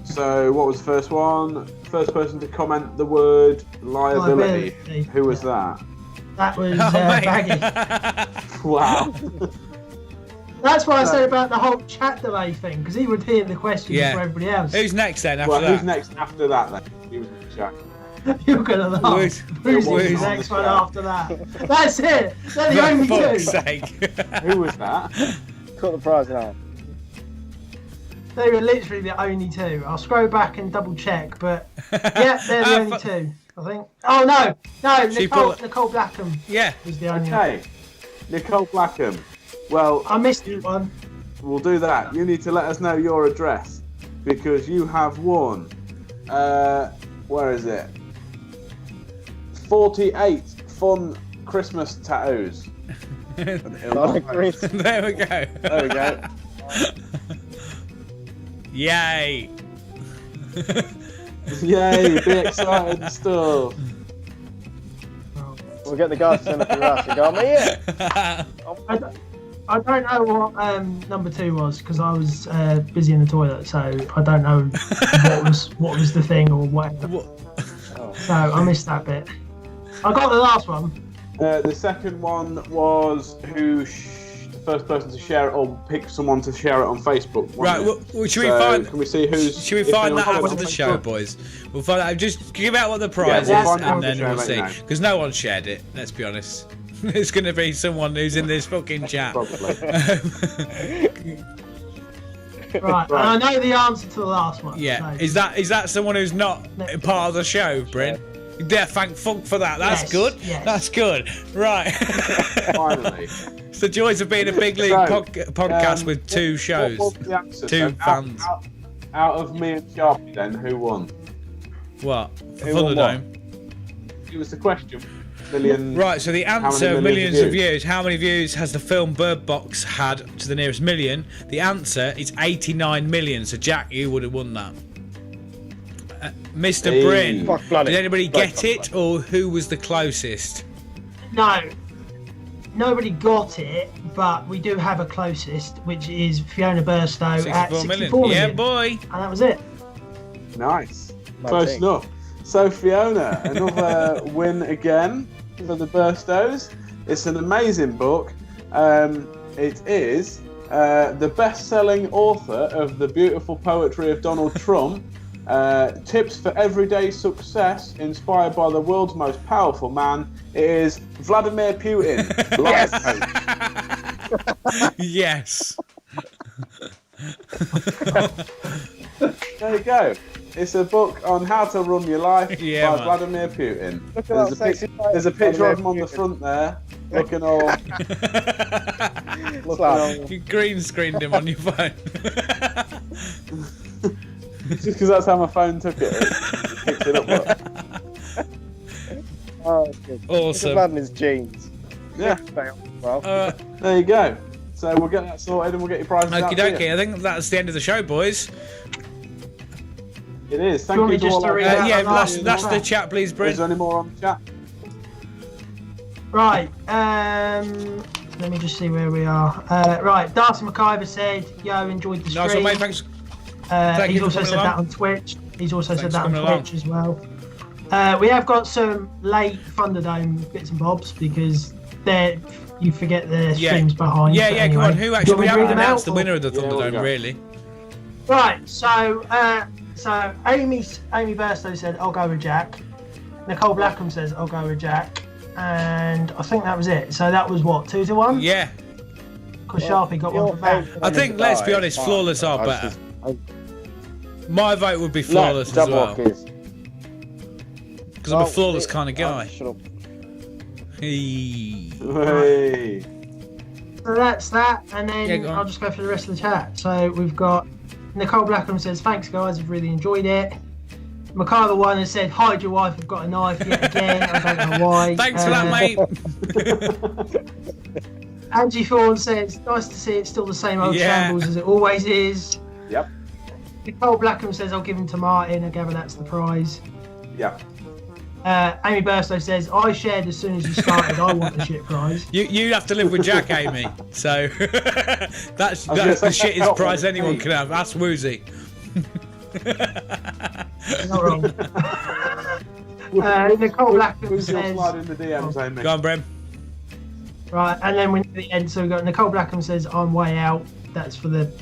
So what was the first one? First person to comment the word liability. Who was that? That was Baggy. Wow. That's what I said about the whole chat delay thing, because he would hear the questions for everybody else. Who's next then after that? Who's next after that then? He was Jack. You're gonna laugh. Who's the next one after that? That's it. They're the only two. Sake. Who was that? Cut the prize now. They were literally the only two. I'll scroll back and double check, but yeah, they're the only two. I think. Oh no, Nicole Blackham. Yeah, was the only. Okay, Nicole Blackham. Well, I missed one. We'll do that. You need to let us know your address because you have won. Where is it? 48 fun Christmas tattoos. There we go. There we go. Yay! Yay! Be excited and stuff. We'll get the guys to send up your ass and go, I'm here. I don't know what number 2 was because I was busy in the toilet, so I don't know what was the thing or whatever. So I missed that bit. I got the last one. The second one was the first person to share it or pick someone to share it on Facebook. Right, well, should we find? Can we see who's? Should we find that after the show, boys? We'll find out. Just give out what the prize is, and then we'll see. Because no one shared it. Let's be honest. It's going to be someone who's in this fucking chat. Probably. Right, and I know the answer to the last one. Yeah, so. Is that someone who's not part of the show, Bryn? Yeah, thank fuck for that. That's good. Yes. That's good. Right. Finally. It's the joys of being a big league podcast with 2 shows, What was the answer? 2 fans. Out of me and Sharpie, then who won? What? Who won Thunderdome. It was the question. Million. Right, so the answer, millions of views. How many views has the film Bird Box had to the nearest million? The answer is 89 million. So Jack, you would have won that. Mr. Bryn, did anybody get it, or who was the closest? No, nobody got it, but we do have a closest, which is Fiona Burstow at 64 million. Yeah, boy. And that was it. Nice. Close enough. So Fiona, another win again for the Burstows. It's an amazing book. It is the best-selling author of The Beautiful Poetry of Donald Trump. Tips for everyday success inspired by the world's most powerful man. It is Vladimir Putin. Life coach. Yes. There you go. It's a book on how to run your life by man. Vladimir Putin. There's a picture of him on the front there, looking all. You green screened him on your phone. Just because that's how my phone took it. It picked it up. Oh, good. Awesome. Look at his jeans. Yeah. Well, There you go. So we'll get that sorted and we'll get your prizes out Okie to you. dokie. I think that's the end of the show, boys. It is. Do you want me Thank you just to to all read our- out Yeah, the last that's one? the chat, please, Is Bryn. there any more on the chat? Right, let me just see where we are. Right, Darcy McIver said, yo, enjoyed the Nice stream. one, mate. Thanks. Thank He's you for also coming said that along. on Twitch. He's also Thanks said for that on coming Twitch as well. We have got some late Thunderdome bits and bobs because you forget the streams behind. Yeah, but yeah, anyway. come on. Who Do you actually? want We me to haven't read them announced out, the winner of the Yeah, we'll Thunderdome, go. really. Right, so Amy Burstow said, I'll go with Jack. Nicole Blackham says, I'll go with Jack. And I think that was it. So that was what, 2-1? Yeah. Because Sharpie got one for back. I think, let's be honest, Flawless are better. My vote would be Flawless as well. Because I'm a Flawless kind of guy. Shut up. Hey. Hey. So that's that, and Yeah, then go on. I'll just go through the rest of the chat. So we've got Nicole Blackham says, thanks guys, I've really enjoyed it. Macabre One has said, hide your wife, I've got a knife yet again. I don't know why. Thanks for that, mate. Angie Thorne says, nice to see it's still the same old Yeah. shambles as it always is. Yep. Nicole Blackham says, I'll give him to Martin. I gather that's the prize. Yep. Amy Burstow says, I shared as soon as you started. I want the shit prize. You have to live with Jack, Amy. So that's the shittest prize anyone can have. That's Woozy. Not wrong. Nicole Blackham Who's your says, slide in the DMs, Amy? Go on, Brem. right, and then when to the end, so we've got Nicole Blackham says, I'm way out. That's for the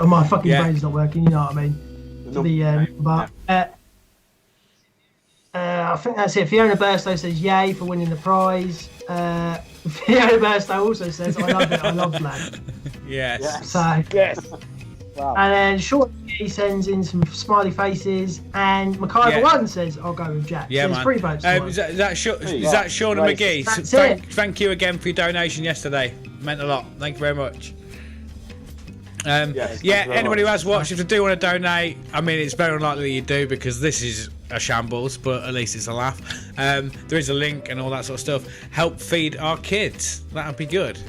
my fucking Yeah. brain's not working, you know what I mean? I think that's it. Fiona Burstow says yay for winning the prize. Fiona Burstow also says I love it. I love Vlad. Yes. So Yes. Wow. and then Short he sends in some smiley faces, and Macabre Yeah. One says I'll go with Jack. Yeah, so there's man. 3 votes. Is that Sean and McGee? That's Thank you again for your donation yesterday. Meant a lot. Thank you very much. Yes, thank you very Anybody who much. has watched, if you do want to donate, I mean, it's very unlikely you do because this is a shambles, but at least it's a laugh. There is a link and all that sort of stuff. Help feed our kids. That'd be good.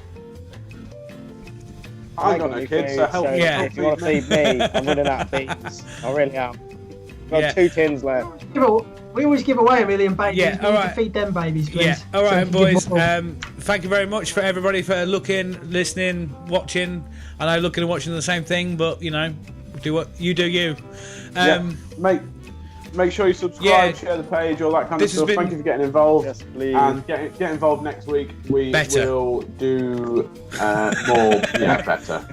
I ain't got no kids, so help me. Yeah. If you want to feed me, I'm running out of beans. I really am. Got Yeah. 2 tins left. We always give away 1 million babies. Yeah, we all need right. to feed them babies, please. Yeah, all So right, we can give boys. more. Thank you very much for everybody for looking, listening, watching. I know looking and watching the same thing, but you know, do what you do. You. Make sure you subscribe, Yeah. share the page, all that kind of This has stuff. been- Thank you for getting involved. Yes, please. And get involved next week. We Better. will do more. Better.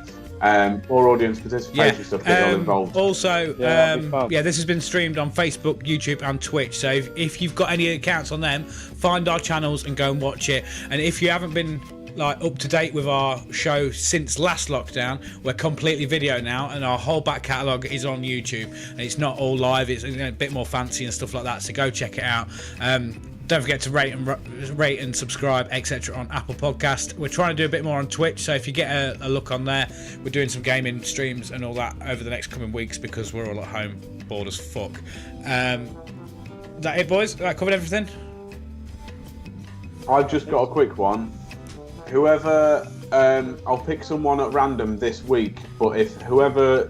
More audience participation stuff. Get all involved. Also, Yeah, it'll be fun. this has been streamed on Facebook, YouTube, and Twitch. So if you've got any accounts on them, find our channels and go and watch it. And if you haven't been up to date with our show since last lockdown, we're completely video now, and our whole back catalogue is on YouTube. And it's not all live; it's a bit more fancy and stuff like that. So go check it out. Don't forget to rate and subscribe, etc. on Apple Podcast. We're trying to do a bit more on Twitch, so if you get a look on there, we're doing some gaming streams and all that over the next coming weeks because we're all at home, bored as fuck. Is that it, boys? That covered everything? I've just got a quick one. Whoever, I'll pick someone at random this week, but if whoever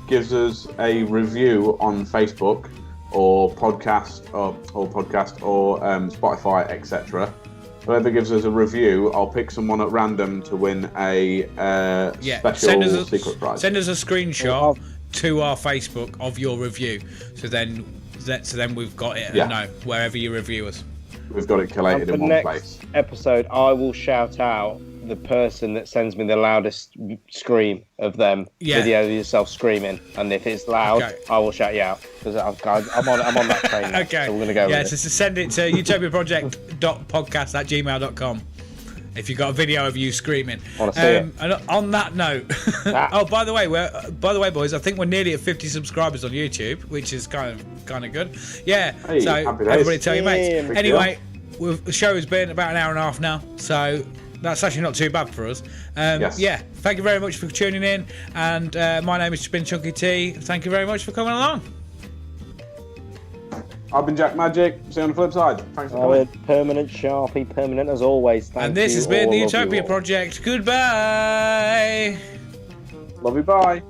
gives us a review on Facebook or podcast or Spotify, etc. Whoever gives us a review, I'll pick someone at random to win a special secret prize. Send us a screenshot. to our Facebook of your review. So then we've got it and know wherever you review us. We've got it collated in one place. Episode, I will shout out the person that sends me the loudest scream of them. Video of yourself screaming, and if it's loud, I will shout you out because I'm on that train now, okay. So we're gonna go. Yeah, so send it to utopiaproject.podcast@gmail.com if you've got a video of you screaming. I want to see it. And on that note, by the way, boys, I think we're nearly at 50 subscribers on YouTube, which is kind of good. Yeah. Hey, so everybody tell your mates. Big Anyway, the show has been about an hour and a half now, so that's actually not too bad for us. Yes. Yeah, thank you very much for tuning in. And my name is Spin Chunky T. Thank you very much for coming along. I've been Jack Magic. See you on the flip side. Thanks for coming. Permanent Sharpie, permanent as always. Thank and this you has been all, the love you Utopia all. Project. Goodbye. Love you. Bye.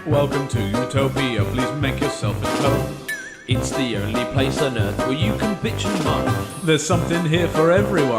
Welcome to Utopia, please make yourself at home. It's the only place on earth where you can bitch and moan. There's something here for everyone.